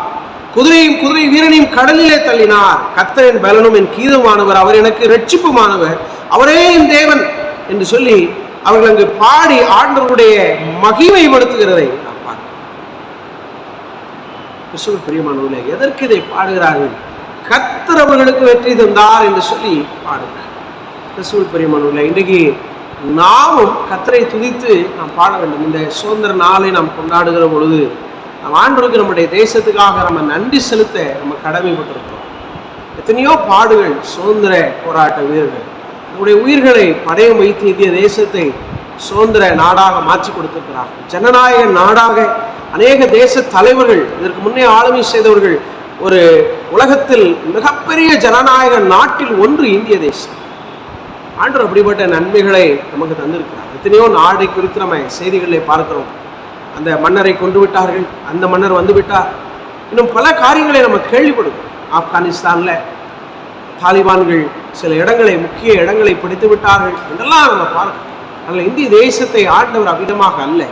குதிரை வீரனையும் கடலிலே தள்ளினார். கர்த்தரின் பலனும் என் கீதமானவர், அவர் எனக்கு இரட்சிப்புமானவர், அவரே என் தேவன் என்று சொல்லி அவர்கள் அங்கு பாடி ஆண்டவருடைய மகிமைப்படுத்துகிறதை நாம் பார்க்கிறோம். கிறிஸ்துவுக்குள் பிரியமானவர்களே, எதற்கு இதை பாடுகிறார்கள்? கர்த்தர் அவர்களுக்கு வெற்றி தந்தார் என்று சொல்லி பாடுகிறார். கிறிஸ்துவுக்குள் பிரியமானவர்களே, இன்றைக்கு நாமும் கர்த்தரை துதித்து நாம் பாட வேண்டும். இந்த சுதந்திர நாளை நாம் கொண்டாடுகிற பொழுது நாம் ஆண்டவருக்கு, நம்முடைய தேசத்துக்காக நம்ம நன்றி செலுத்த நம்ம கடமைப்பட்டிருக்கிறோம். எத்தனையோ பாடுகள், சுதந்திர போராட்ட வீரர்கள் நம்முடைய உயிர்களை படயம் வைத்து இந்திய தேசத்தை சுதந்திர நாடாக மாற்றி கொடுத்திருக்கிறார்கள். ஜனநாயக நாடாக அநேக தேச தலைவர்கள், இதற்கு முன்னே ஆளுமை செய்தவர்கள், ஒரு உலகத்தில் மிகப்பெரிய ஜனநாயக நாட்டில் ஒன்று இந்திய தேசம். ஆண்டவர் அப்படிப்பட்ட நன்மைகளை நமக்கு தந்திருக்கிறார். எத்தனையோ நாடை குறித்து நம்ம செய்திகளில் பார்க்கிறோம். அந்த மன்னரை கொண்டு விட்டார்கள், அந்த மன்னர் வந்து விட்டார், இன்னும் பல காரியங்களை நம்ம கேள்விப்படுவோம். ஆப்கானிஸ்தான்ல தாலிபான்கள் சில இடங்களை, முக்கிய இடங்களை பிடித்து விட்டார்கள் இதெல்லாம் நம்ம பார்க்கிறோம். அதனால் இந்திய தேசத்தை ஆண்டவர் அவ்விதமாக அல்ல.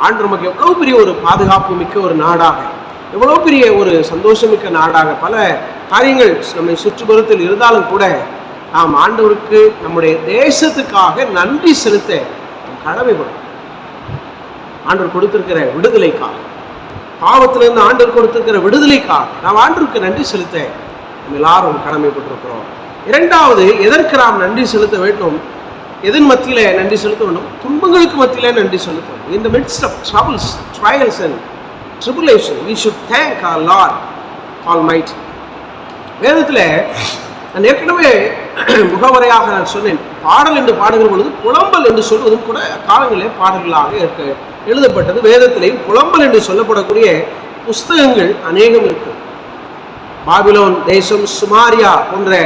ஆண்டவர் நமக்கு எவ்வளவு பெரிய ஒரு பாதுகாப்பு மிக்க ஒரு நாடாக, எவ்வளவு பெரிய ஒரு சந்தோஷமிக்க நாடாக பல காரியங்கள் நம்மை சுற்றுப்புறத்தில் இருந்தாலும் கூட நாம் ஆண்டவருக்கு, நம்முடைய தேசத்துக்காக நன்றி செலுத்த கடமைப்படும். ஆண்டவர் கொடுத்திருக்கிற விடுதலைக்காக, பாவத்திலிருந்து ஆண்டவர் கொடுத்திருக்கிற விடுதலைக்காக நாம் ஆண்டவருக்கு நன்றி செலுத்த நம்ம எல்லாரும் கடமைப்பட்டிருக்கிறோம். இரண்டாவது, எதற்கு நாம் நன்றி செலுத்த வேண்டும்? எதன் மத்தியில நன்றி செலுத்த வேண்டும்? துன்பங்களுக்கு மத்தியில நன்றி செலுத்த வேண்டும். In the midst of troubles, trials and tribulation, we should thank our Lord Almighty. வேதத்தில் நான் ஏற்கனவே முகவரையாக நான் சொன்னேன், பாடல் என்று பாடுகிற பொழுது புலம்பல் என்று சொல்வதும் கூட காலங்களிலே பாடல்களாக எழுதப்பட்டது. வேதத்திலேயும் புலம்பல் என்று சொல்லப்படக்கூடிய புஸ்தகங்கள் அநேகம் இருக்கு. பாபிலோன் தேசம், சுமாரியா போன்ற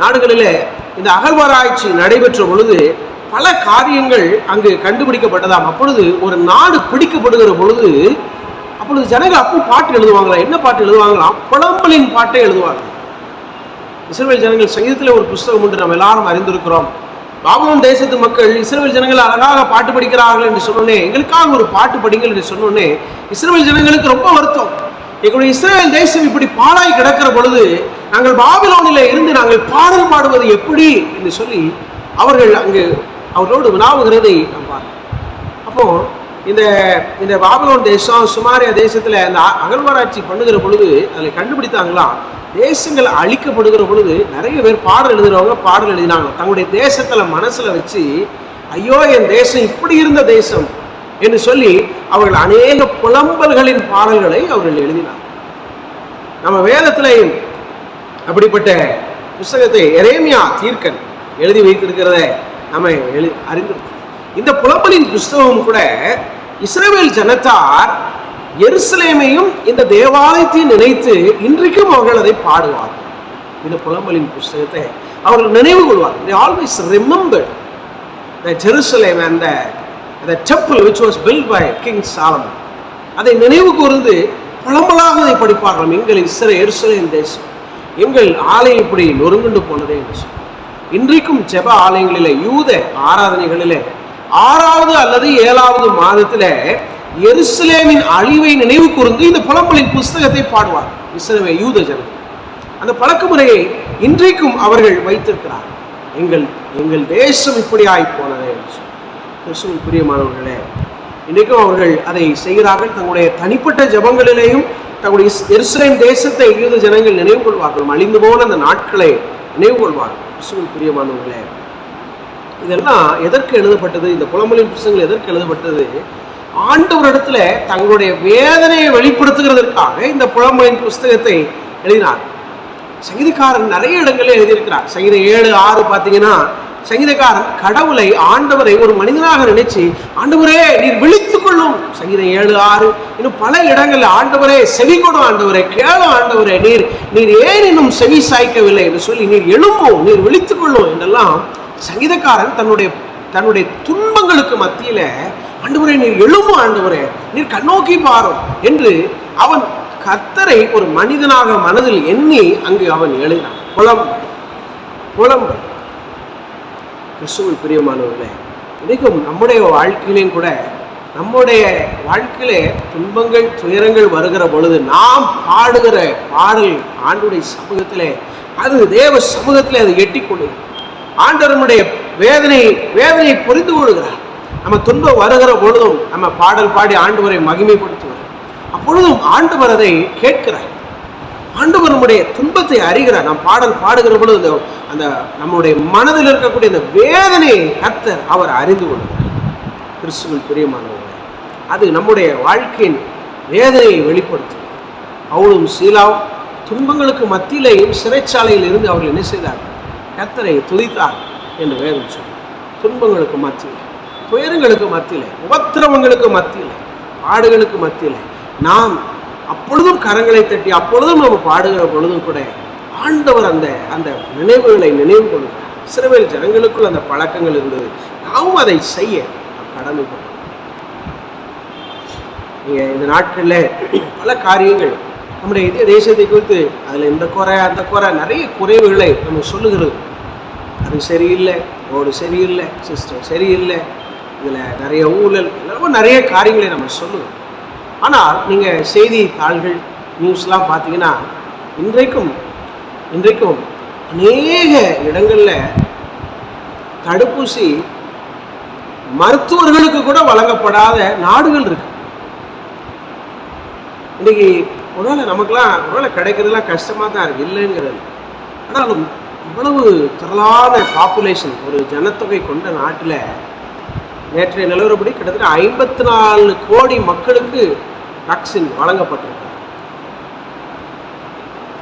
நாடுகளிலே இந்த அகழ்வாராய்ச்சி நடைபெற்ற பொழுது பல காரியங்கள் அங்கு கண்டுபிடிக்கப்பட்டதாம். அப்பொழுது ஒரு நாடு பிடிக்கப்படுகிற பொழுது அப்பொழுது ஜனங்கள் அப்போ பாட்டு எழுதுவாங்களாம். என்ன பாட்டு எழுதுவாங்களாம்? புலம்பலின் பாட்டை எழுதுவாங்க. இஸ்ரவேல் ஜனங்கள் சங்கீதத்தில் ஒரு புஸ்தகம் உண்டு, நம்ம எல்லாரும் அறிந்திருக்கிறோம். பாபிலோன் தேசத்து மக்கள் இஸ்ரவேல் ஜனங்கள் அழகாக பாட்டு படிக்கிறார்கள் என்று சொன்னோன்னே, எங்களுக்காக ஒரு பாட்டு படிங்கள் என்று சொன்னோன்னே இஸ்ரவேல் ஜனங்களுக்கு ரொம்ப வருத்தம். எங்களுடைய இஸ்ரவேல் தேசம் இப்படி பாழாய் கிடக்கிற பொழுது நாங்கள் பாபிலோனில் இருந்து நாங்கள் பாடல் பாடுவது எப்படி என்று சொல்லி அவர்கள் அங்கு அவர்களோடு வினாவுகிறதை நாம் பார்க்கிறோம். அப்போ இந்த பாபிலோன் தேசம், சுமாரியா தேசத்தில் அந்த அகழ்வாராய்ச்சி பண்ணுகிற பொழுது அதில் கண்டுபிடித்தாங்களாம், தேசங்கள் அழிக்கப்படுகிற பொழுது நிறைய பேர் பாடல் எழுதுறவங்க பாடல் எழுதினாங்க. தங்களுடைய தேசத்துல மனசுல வச்சு, ஐயோ என் தேசம் இப்படி இருந்த தேசம் என்று சொல்லி அவர்கள் அநேக புலம்பல்களின் பாடல்களை அவர்கள் எழுதினார். நம்ம வேதத்திலையும் அப்படிப்பட்ட புஸ்தகத்தை எரேமியா தீர்க்கன் எழுதி வைத்திருக்கிறத நம்ம அறிந்திருக்கோம். இந்த புலம்பலின் புஸ்தகம் கூட இஸ்ரவேல் ஜனத்தார் எருசலேமையும் இந்த தேவாலயத்தையும் நினைத்து இன்றைக்கும் அவர்கள் அதை பாடுவார்கள். இந்த புலம்பலின் புஸ்தகத்தை அவர்கள் நினைவு கொள்வார்கள். They always remember the Jerusalem and the temple which was built by King Solomon. அதை நினைவு கூர்ந்து புலம்பலாக அதை படிப்பார்கள். எங்கள் எருசலேம் தேசம், எங்கள் ஆலயம் இப்படி நொறுங்குண்டு போனதே என்று சொல்லி. இன்றைக்கும் ஜெப ஆலயங்களிலே, யூத ஆராதனைகளிலே 6வது அல்லது 7வது மாதத்துல எருசலேமின் அழிவை நினைவு கூர்ந்து இந்த புலம்பலின் புஸ்தகத்தை பாடுவார் இஸ்ரவேல் யூத ஜனங்கள். அந்த பழக்க முறையை இன்றைக்கும் அவர்கள் வைத்திருக்கிறார். எங்கள் தேசம் இப்படி ஆகி போனதே. கிறிஸ்துவின் பிரியமானவர்களே, இன்றைக்கும் அவர்கள் அதை செய்கிறார்கள். தங்களுடைய தனிப்பட்ட ஜபங்களிலேயும் தங்களுடைய எருசலேம் தேசத்தை யூத ஜனங்கள் நினைவு கொள்வார்கள். அழிந்து போன அந்த நாட்களை நினைவு கொள்வார்கள். கிறிஸ்துவின் பிரியமானவர்களே, இதெல்லாம் எதற்கு எழுதப்பட்டது? இந்த புலம்பலின் புஸ்தகங்கள் எதற்கு எழுதப்பட்டது? ஆண்டவரிடத்துல தங்களுடைய வேதனையை வெளிப்படுத்துகிறதற்காக இந்த புலம்பலின் புஸ்தகத்தை எழுதினார். சங்கீதக்காரன் நிறைய இடங்களில் எழுதியிருக்கிறார். சங்கீதம் 7:6 பார்த்தீங்கன்னா, சங்கீதக்காரன் கடவுளை, ஆண்டவரை ஒரு மனிதனாக நினைச்சு, ஆண்டவரே நீர் விழித்துக் கொள்ளும். சங்கீதம் 7:6. இன்னும் பல இடங்களில் ஆண்டவரே செவி கொடும், ஆண்டவரே கேளும், ஆண்டவரே நீர் ஏன் இன்னும் செவி சாய்க்கவில்லை என்று சொல்லி, நீர் எழும்பும், நீர் விழித்துக் கொள்ளும் என்றெல்லாம் சங்கீதக்காரன் தன்னுடைய துன்பங்களுக்கு மத்தியில, ஆண்டவரே நீர் எழும்பும், ஆண்டவரே நீர் கண்ணோக்கி பாரும் என்று அவன் கர்த்தரை ஒரு மனிதனாக மனதில் எண்ணி அங்கு அவன் எழுதினான். புலம்பல். கிறிஸ்துவில் பிரியமானவர்களே, இன்றைக்கும் நம்முடைய வாழ்க்கையிலையும் கூட, நம்முடைய வாழ்க்கையிலே துன்பங்கள் துயரங்கள் வருகிற பொழுது நாம் பாடுகிற பாடல் ஆண்டவருடைய சமூகத்திலே, அது தேவ சமூகத்திலே அது எட்டிக்கொள்ளும். ஆண்டவருடைய வேதனையை புரிந்து கொள்கிறார். நம்ம துன்பம் வருகிற பொழுதும் நம்ம பாடல் பாடி ஆண்டவரை மகிமைப்படுத்துவார். அப்பொழுதும் ஆண்டவர் அதை கேட்கிறார். ஆண்டவர் நம்முடைய துன்பத்தை அறிகிறார். நாம் பாடல் பாடுகிற பொழுது அந்த நம்முடைய மனதில் இருக்கக்கூடிய அந்த வேதனையை கர்த்தர் அவர் அறிந்து கொள்கிறார். கிறிஸ்துவில் பிரியமானவர்களே, அது நம்முடைய வாழ்க்கையின் வேதனையை வெளிப்படுத்தும். பவுலும் சீலாவும் துன்பங்களுக்கு மத்தியிலேயும் சிறைச்சாலையில் இருந்து அவர்கள் என்ன செய்தார்? கர்த்தரை துதித்தார் என்று வேதம் சொல்லும். துன்பங்களுக்கு மத்தியில், துயரங்களுக்கு மத்தியில், உபத்திரவங்களுக்கு மத்தியில், பாடுகளுக்கு மத்தியில் நாம் அப்பொழுதும் கரங்களை தட்டி அப்பொழுதும் நம்ம பாடுகிற பொழுதும் கூட ஆண்டவர் அந்த நினைவுகளை நினைவு கொள்கிறார். இஸ்ரவேல் ஜனங்களுக்குள் அந்த பழக்கங்கள் இருந்தது. நாமும் அதை செய்ய கடமைப்பட்டோம். நீங்க இந்த நாட்களில் பல காரியங்கள் நம்முடைய இந்திய தேசத்தை குறித்து அதில் இந்த குறை அந்த குறை நிறைய குறைவுகளை நம்ம சொல்லுகிறது. அது சரியில்லை, ரோடு சரியில்லை, சிஸ்டம் சரியில்லை, இதில் நிறைய ஊழல், எல்லாமே நிறைய காரியங்களை நம்ம சொல்லுவோம். ஆனால் நீங்கள் செய்தித்தாள்கள் நியூஸ்லாம் பார்த்தீங்கன்னா இன்றைக்கும் அநேக இடங்களில் தடுப்பூசி மருத்துவர்களுக்கு கூட வழங்கப்படாத நாடுகள் இருக்கு. இன்னைக்கு ஒருவேளை நமக்குலாம் ஒருவேளை கிடைக்கிறதுலாம் கஷ்டமாக தான் இருக்குது, இல்லைங்கிறது. ஆனாலும் இவ்வளவு திரளான பாப்புலேஷன், ஒரு ஜனத்தொகை கொண்ட நாட்டில் நேற்றைய நிலவரப்படி கிட்டத்தட்ட 54 கோடி மக்களுக்கு வேக்சின் வழங்கப்பட்டிருக்கு.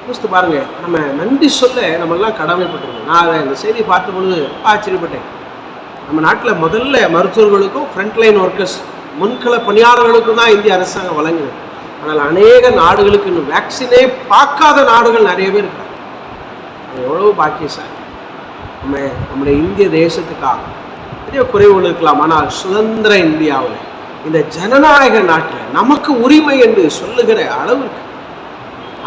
யோசித்து பாருங்க, நம்ம நன்றி சொல்ல நம்ம எல்லாம் கடமைப்பட்டிருக்கோம். நான் அதை இந்த செய்தி பார்த்த பொழுது ஆச்சரியப்பட்டேன். நம்ம நாட்டில் முதல்ல மருத்துவர்களுக்கும் ஃப்ரண்ட்லைன் ஒர்க்கர்ஸ் முன்கள பணியாளர்களுக்கு தான் இந்திய அரசாங்கம் வழங்குது. ஆனால் அநேக நாடுகளுக்கு இன்னும் வேக்சினே பார்க்காத நாடுகள் நிறைய பேர் இருக்காங்க. எவ்வளவு பாக்கியசாலி. நம்முடைய இந்திய தேசத்துக்காக நிறைய குறைவுகள் இருக்கலாம். ஆனால் சுதந்திர இந்தியாவில், இந்த ஜனநாயக நாட்டில் நமக்கு உரிமை என்று சொல்லுகிற அளவுக்கு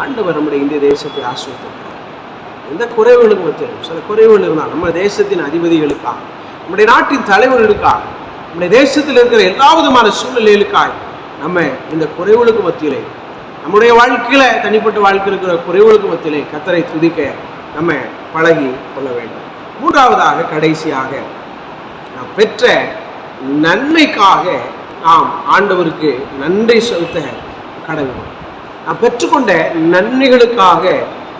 ஆண்டவர் நம்முடைய இந்திய தேசத்தை ஆசீர்வதிக்கிறார். எந்த குறைவுகளுக்கும் மத்தியிலும் சில குறைவுகள் இருந்தால் நம்ம தேசத்தின் அதிபதிகளுக்காக, நம்முடைய நாட்டின் தலைவர்களுக்காக, நம்முடைய தேசத்தில் இருக்கிற எல்லா விதமான சூழ்நிலைகளுக்காக நம்ம இந்த குறைவுகளுக்கு மத்தியிலே, நம்முடைய வாழ்க்கையில தனிப்பட்ட வாழ்க்கையில் இருக்கிற குறைவுகளுக்கு மத்தியிலே கர்த்தரை துதிக்க நம்ம பழகி கொள்ள வேண்டும். மூன்றாவதாக, கடைசியாக, நாம் பெற்ற நன்மைக்காக நாம் ஆண்டவருக்கு நன்றி செலுத்த கடமை. நாம் பெற்றுக்கொண்ட நன்மைகளுக்காக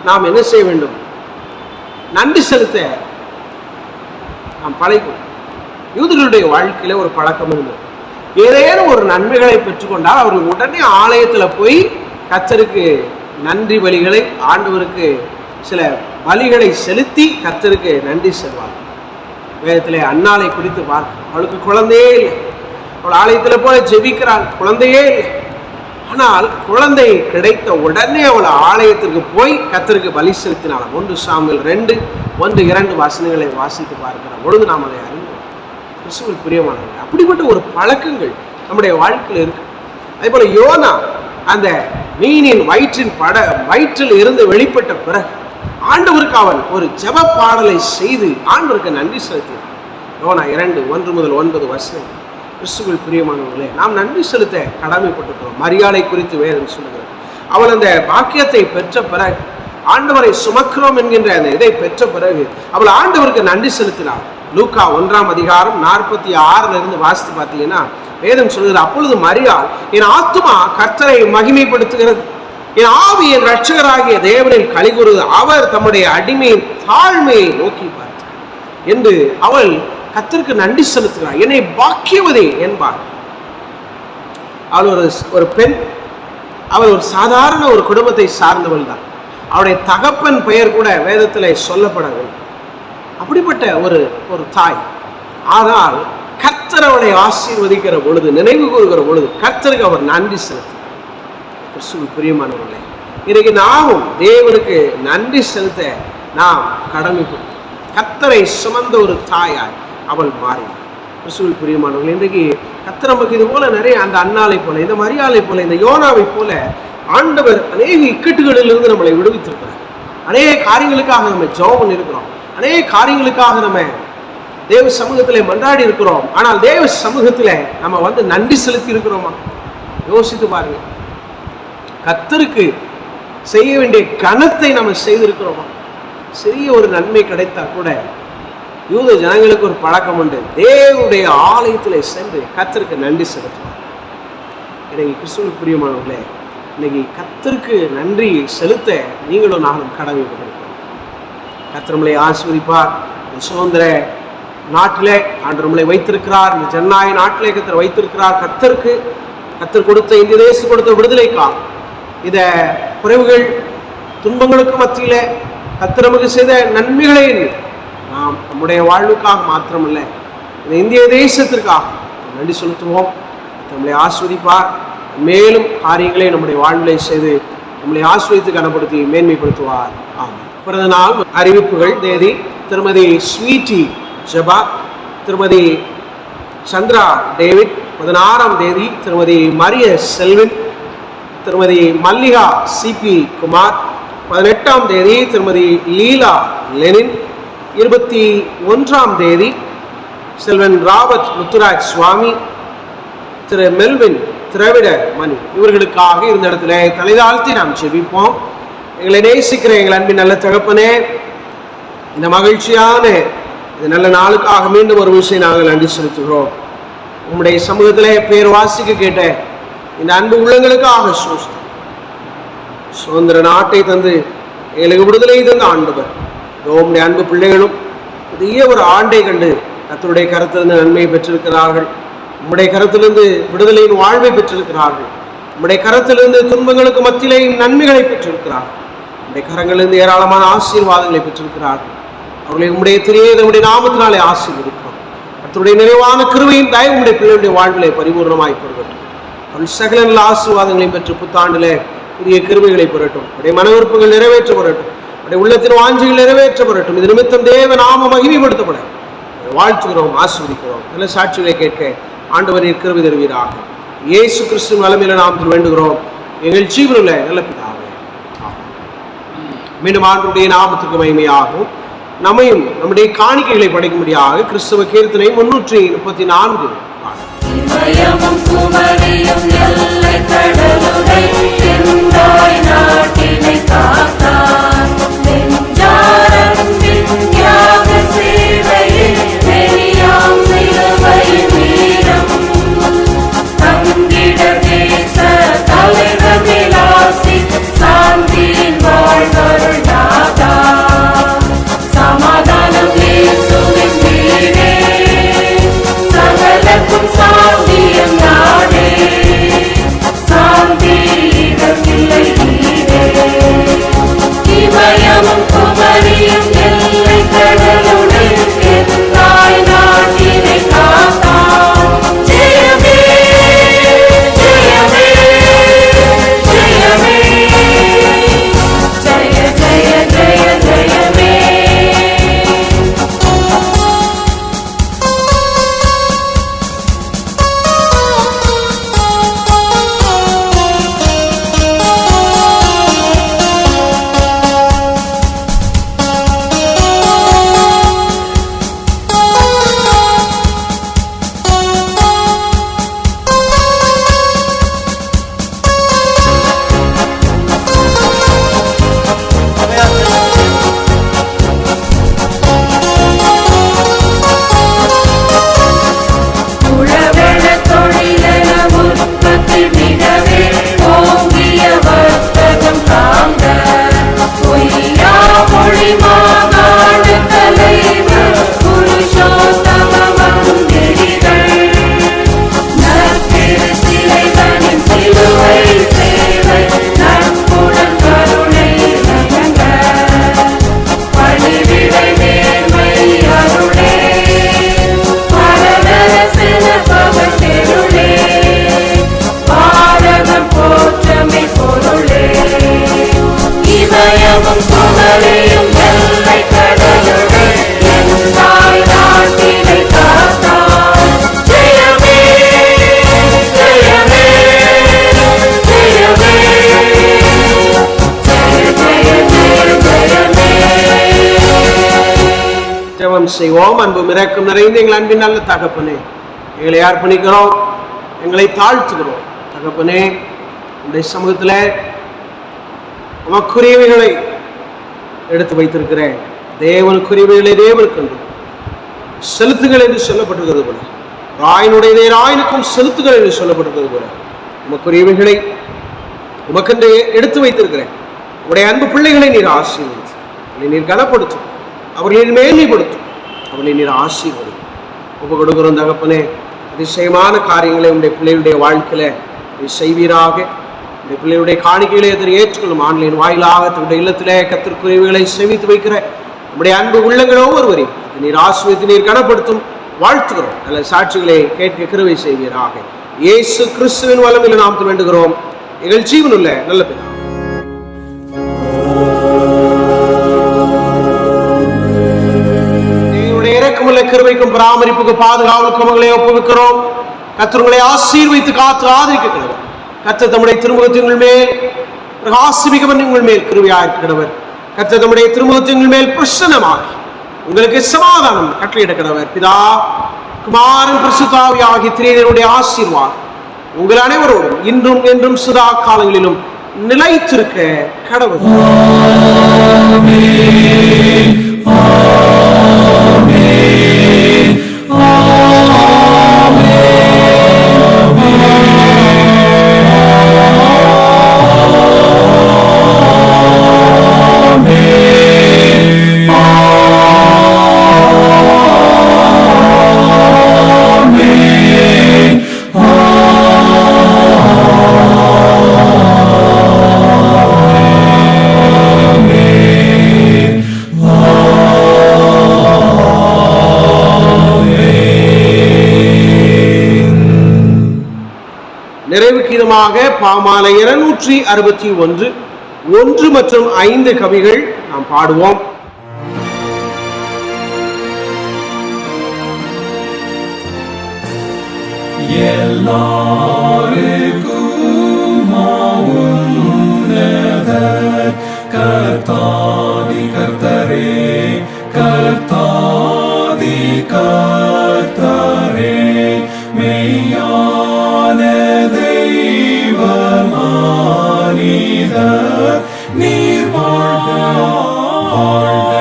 நாம் என்ன செய்ய வேண்டும்? நன்றி செலுத்த நாம் பழகும். யூதர்களுடைய வாழ்க்கையில ஒரு பழக்கம் இருந்தது. ஏதேனும் ஒரு நன்மைகளை பெற்றுக்கொண்டால் அவர்கள் உடனே ஆலயத்தில் போய் கர்த்தருக்கு நன்றி பலிகளை, ஆண்டவருக்கு சில பலிகளை செலுத்தி கர்த்தருக்கு நன்றி செல்வார். வேதத்திலே அன்னாளை குறித்து பார்க்க, அவளுக்கு குழந்தையே இல்லை. அவள் ஆலயத்தில் போல ஜெபிக்கிறாள், குழந்தையே இல்லை. ஆனால் குழந்தை கிடைத்த உடனே அவள் ஆலயத்திற்கு போய் கர்த்தருக்கு பலி செலுத்தினாள். 1 சாமுவேல் 2:1-2 வசனங்களை வாசித்து பார்க்கிற பொழுது நாம் அதை அறிந்தோம். கிறிஸ்துவில் பிரியமானவர்கள், அப்படிப்பட்ட ஒரு பழக்கங்கள் நம்முடைய வாழ்க்கையில் இருக்கு. அதே போல யோனா அந்த மீனின் வயிற்றில் இருந்து வெளிப்பட்ட பிறகு ஆண்டவருக்கு அவன் ஒரு ஜெப பாடலை செய்து ஆண்டவருக்கு நன்றி செலுத்தினான். யோனா 2:1-9 வசனம். கிறிஸ்துவில் பிரியமானவர்களே, நாம் நன்றி செலுத்த கடமைப்பட்டிருக்கிறோம். மரியாதை குறித்து வேதம் சொல்லுகிறது. அவள் அந்த பாக்கியத்தை பெற்ற பிறகு, ஆண்டவரை சுமக்கிறோம் என்கின்ற அந்த இதை பெற்ற பிறகு அவள் ஆண்டவருக்கு நன்றி செலுத்தினாள். லூக்கா 1:46 வாசித்து பார்த்தீங்கன்னா வேதம் சொல்கிறது, அப்பொழுது மரியாள், என் ஆத்துமா கர்த்தரை மகிமைப்படுத்துகிறது, என் ஆவி என் இரட்சகராகிய தேவனில் களிகூறுவது, அவர் தம்முடைய அடிமையின் தாழ்மையை நோக்கி பார்த்தார் என்று அவள் கர்த்தருக்கு நன்றி செலுத்துகிறார். என்னை பாக்கியவதே என்பார். அவள் ஒரு பெண். அவள் ஒரு சாதாரண ஒரு குடும்பத்தை சார்ந்தவள் தான். அவருடைய தகப்பன் பெயர் கூட வேதத்தில் சொல்லப்படவில்லை. அப்படிப்பட்ட ஒரு தாய். ஆனால் கர்த்தர் அவளை ஆசீர்வதிக்கிற பொழுது, நினைவு கூறுகிற பொழுது கர்த்தருக்கு அவர் நன்றி செலுத்துகிறார். கிறிஸ்துவில் பிரியமானவர்களே, இன்றைக்கு நாமும் தேவனுக்கு நன்றி செலுத்த நாம் கடமைப்படும். கர்த்தரை சுமந்த ஒரு தாயாய் அவள் மாறினார். கிறிஸ்துவில் பிரியமானவர்கள், இன்றைக்கு கர்த்தர் நமக்கு இது போல நிறைய, அந்த அன்னாளை போல, இந்த மரியாதை போல, இந்த யோனாவை போல ஆண்டவர் அநேக இக்கட்டுகளிலிருந்து நம்மளை விடுவித்திருக்கிறார். அநேக காரியங்களுக்காக நம்ம ஜெபம் பண்ணியிருக்கிறோம். அநேக காரியங்களுக்காக நம்ம தேவ சமூகத்தில் மன்றாடி இருக்கிறோம். ஆனால் தேவ சமூகத்தில் நம்ம நன்றி செலுத்தி இருக்கிறோமா? யோசித்து பாருங்க. கர்த்தருக்கு செய்ய வேண்டிய கனத்தை நம்ம செய்திருக்கிறோமா? சிறிய ஒரு நன்மை கிடைத்தா கூட யூத ஜனங்களுக்கு ஒரு பழக்கம் உண்டு. தேவனுடைய ஆலயத்தில் சென்று கர்த்தருக்கு நன்றி செலுத்துவார். இன்னைக்கு கிறிஸ்துவுக்கு பிரியமானவர்களே, இன்னைக்கு கர்த்தருக்கு நன்றி செலுத்த நீங்களும் நானும் கடமைப்பட்டிருக்கிறோம். கர்த்தர் நம்மளை ஆசீர்வதிப்பார். சுதந்திர நாட்டிலே ஆண்டவர் நம்மளை வைத்திருக்கிறார். இந்த ஜனநாயக நாட்டிலே கர்த்தர் வைத்திருக்கிறார். கர்த்தர் கொடுத்த இந்திய தேசம் கொடுத்த விடுதலைக்காக, இத குறைவுகள் துன்பங்களுக்கு மத்தியில கர்த்தர் நமக்கு செய்த நன்மைகளை நாம் நம்முடைய வாழ்வுக்காக மாத்திரமல்ல, இந்த இந்திய தேசத்திற்காக நன்றி செலுத்துவோம். நம்மளை ஆஸ்வதிப்பார். மேலும் காரியங்களை நம்முடைய வாழ்விலை செய்து நம்மளை ஆஸ்வதித்து கனப்படுத்தி மேன்மைப்படுத்துவார். ஆமாம். பிறந்த நாள் அறிவிப்புகள். தேதி திருமதி ஸ்வீட்டி ஜபா, திருமதி சந்திரா டேவிட் 16ஆம் தேதி, திருமதி மரிய செல்வின், திருமதி மல்லிகா சிபி குமார் 18ஆம் தேதி, திருமதி லீலா லெனின் 21ஆம் தேதி, செல்வன் ராபர்ட் முத்துராஜ் சுவாமி, திரு மெல்வின் திராவிட மணி, இவர்களுக்காக இருந்த இடத்துல தலைதாழ்த்தி நாம் ஜெபிப்போம். எங்களை நேசிக்கிற எங்கள் அன்பின் நல்ல தகப்பனே, இந்த மகிழ்ச்சியான இந்த நல்ல நாளுக்காக மீண்டும் ஒரு விஷயம் நாங்கள் நன்றி செலுத்துகிறோம். உங்களுடைய சமூகத்திலே பேர் வாசிக்க கேட்ட இந்த அன்பு உள்ளங்களுக்காக சுதந்திர நாட்டை தந்து எங்களுக்கு விடுதலை தந்த ஆண்டவர், உங்களுடைய அன்பு பிள்ளைகளும் புதிய ஒரு ஆண்டை கண்டு கர்த்தருடைய கரத்திலிருந்து நன்மையை பெற்றிருக்கிறார்கள். உம்முடைய கரத்திலிருந்து விடுதலையின் வாழ்வை பெற்றிருக்கிறார்கள். உம்முடைய கரத்திலிருந்து துன்பங்களுக்கு மத்தியிலே நன்மைகளை பெற்றிருக்கிறார்கள். உம்முடைய கரங்களிலிருந்து ஏராளமான ஆசீர்வாதங்களை பெற்றிருக்கிறார்கள். அவர்களை உம்முடைய திரையை நம்முடைய நாமத்தினாலே ஆசீர்வதிக்கிறோம். கர்த்தருடைய நிறைவான கிருபையின் தயவு உடைய பிள்ளைகளுடைய வாழ்விலே பரிபூர்ணமாய் பெறட்டும். அவள் சகல நல்ல ஆசீர்வாதங்களையும் பெற்று புத்தாண்டிலே புதிய கிருபைகளை பெறட்டும். அவருடைய மன விருப்பங்கள் நிறைவேற்றப்படட்டும். அவருடைய உள்ளத்தின் வாஞ்சிகள் நிறைவேற்றப்படட்டும். இது நிமித்தம் தேவ நாம மகிமைப்படுத்தப்பட வாழ்த்துகிறோம், ஆசீர்வதிக்கிறோம். நல்ல சாட்சிகளை கேட்க ஆண்டவரின் கிருபை தருவீராக. இயேசு கிறிஸ்துவின் வல்லமையிலே நாமத்தில் வேண்டுகிறோம் எங்கள் ஜீவனுள்ள நல்ல பிதாவே. மீண்டும் ஆண்டவருடைய நாமத்துக்கு மகிமையாகும். நம்மையும் நம்முடைய காணிக்கைகளை படைக்கும்படியாக கிறிஸ்தவ கீர்த்தனை 334 செய்வோம். அன்பு மிரக்கம் நிறைந்த எங்கள் அன்பின் நல்ல தகப்பனே, எங்களை அர்ப்பணிக்கிறோம், எங்களை தாழ்த்துகிறோம். தகப்பனே, உடைய சமூகத்தில் உமக்குரியவைகளை எடுத்து வைத்திருக்கிறேன். தேவனுக்குரியவைகளை தேவனுக்கு செலுத்துகள் என்று சொல்லப்பட்டிருக்கிறது போல, ராயனுடைய ராயனுக்கும் செலுத்துகள் என்று சொல்லப்பட்டிருக்கிறது போல, உமக்குரியவைகளை உமக்கென்று எடுத்து வைத்திருக்கிறேன். உடைய அன்பு பிள்ளைகளை நீர் ஆசீர்வதித்து, நீர் கனப்படுத்தும், அவர்களை மேன்மைப்படுத்தும், அவர்களை நீர் ஆசீர்வதி. ஒப்பு கொடுக்கிறோம் தகப்பனே. அதிசயமான காரியங்களை உடைய பிள்ளைகளுடைய வாழ்க்கையில நீ செய்வீராக. உடைய பிள்ளைகளுடைய காணிக்கைகளை எதிர் ஏற்றுக்கொள்ளும். ஆன்லைன் வாயிலாக தன்னுடைய இல்லத்திலே கத்திற்குரியவைகளை சேமித்து வைக்கிற உடைய அன்பு உள்ளங்கள் ஒவ்வொருவரையும் நீர் ஆசீர்வதித்து நீர் கனப்படுத்தும். வாழ்த்துகிறோம். நல்ல சாட்சிகளை கேட்க கிருபை செய்வீராக. இயேசு கிறிஸ்துவின் வல்லமையிலே நாமத்தில் வேண்டுகிறோம் எங்கள் ஜீவனுள்ள நல்ல பிதா. கிருபைக்கும் பராமரிப்புக்கு பாதுகாவலுக்கும் உங்களை ஒப்புவிக்கிறோம். கர்த்தர் உங்களை ஆசீர்வதித்து காத்து ஆதரிக்கிறவர். கர்த்தர் தம்முடைய திருமுகத்தின் மேல் பிரகாசிமிகவன் உங்கள் மேல் கிருபையாயிருக்கிறவர். கர்த்தர் தம்முடைய திருமுகத்தின் மேல் பிரசன்னமாகி உங்களுக்கு சமாதானம் கட்டளையிடுகிறவர். பிதா குமாரன் பரிசுத்த ஆவியாகிய திரியனுடைய ஆசீர்வாதம் உங்கள் அனைவரோடும் இன்றும் என்றும் சதா காலங்களிலும் நிலைத்திருக்க கடவுள். Oh விதமாக பாமாலை 261 1 மற்றும் 5 கவிகள் நாம் பாடுவோம். கர்த்தாதி கர்த்தரே கர்த்தாதி கர்த்தரே மெய்யான தெய்வமானிதர் நீர் வாழ்க வாழ்க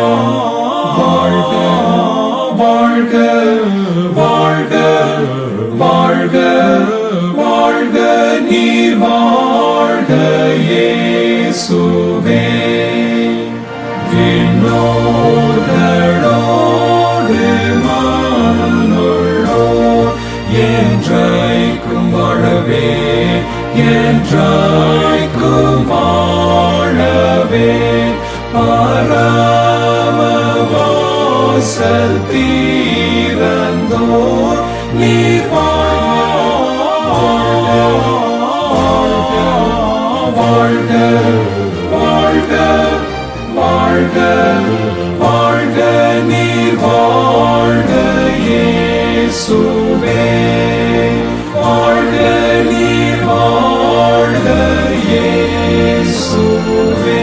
வாழ்க வாழ்க வாழ்க வாழ்க நீர் வாழ்க இயேசுவே. விண்ணோர்களோடு மண்ணுள்ளோர் என்றைக்கும் வாழவே என்றைக்கும் வாழவே பரமவாசல் தீரந்தோர் நீர் வாழ்க வாழ்க வாழ்க வாழ்க நீர் வாழ்க இயேசுவே. வாழ்க நீர் வாழ்க இயேசுவே.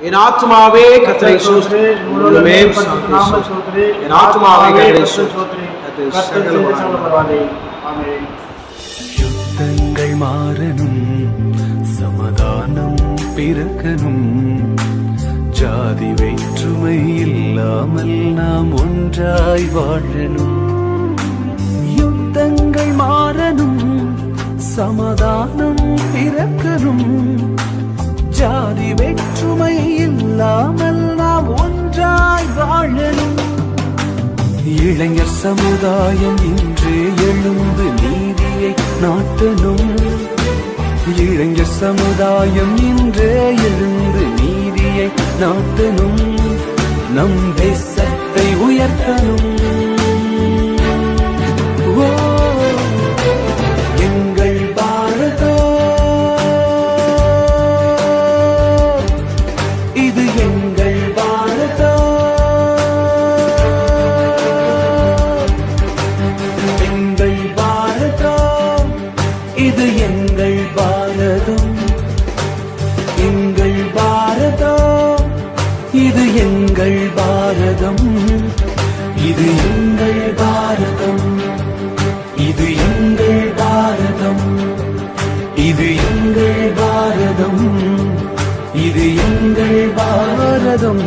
என் ஆத்துமாவே கர்த்தரை ஸ்தோத்திரி, முழுமே என் ஆத்துமாவே கர்த்தரை ஸ்தோத்திரி. யுத்தங்கள் மாறணும், சமாதானம் பிறக்கணும், ஜாதி வேற்றுமை இல்லாமல் நாம் ஒன்றாய் வாழணும். யுத்தங்கள் மாறணும், சமாதானம் பிறக்கணும், ஜாதி வேற்றுமை இல்லாமல் நாம் ஒன்றாய் வாழணும். இளைஞர் சமுதாயம் இன்று எழுந்து நீதியை நாட்டணும். இளைஞர் சமுதாயம் இன்று எழுந்து நீதியை நாட்டணும். நம் தேசத்தை உயர்த்தணும். ஓ, எங்கள் பாரதம், இது எங்கள் பாரதம். இது எங்கள் பாரதம், எங்கள் பாரதம், இது எங்கள் பாரதம், இது எங்கள் பாரதம், இது எங்கள் பாரதம், இது எங்கள் பாரதம், இது எங்கள் பாரதம்.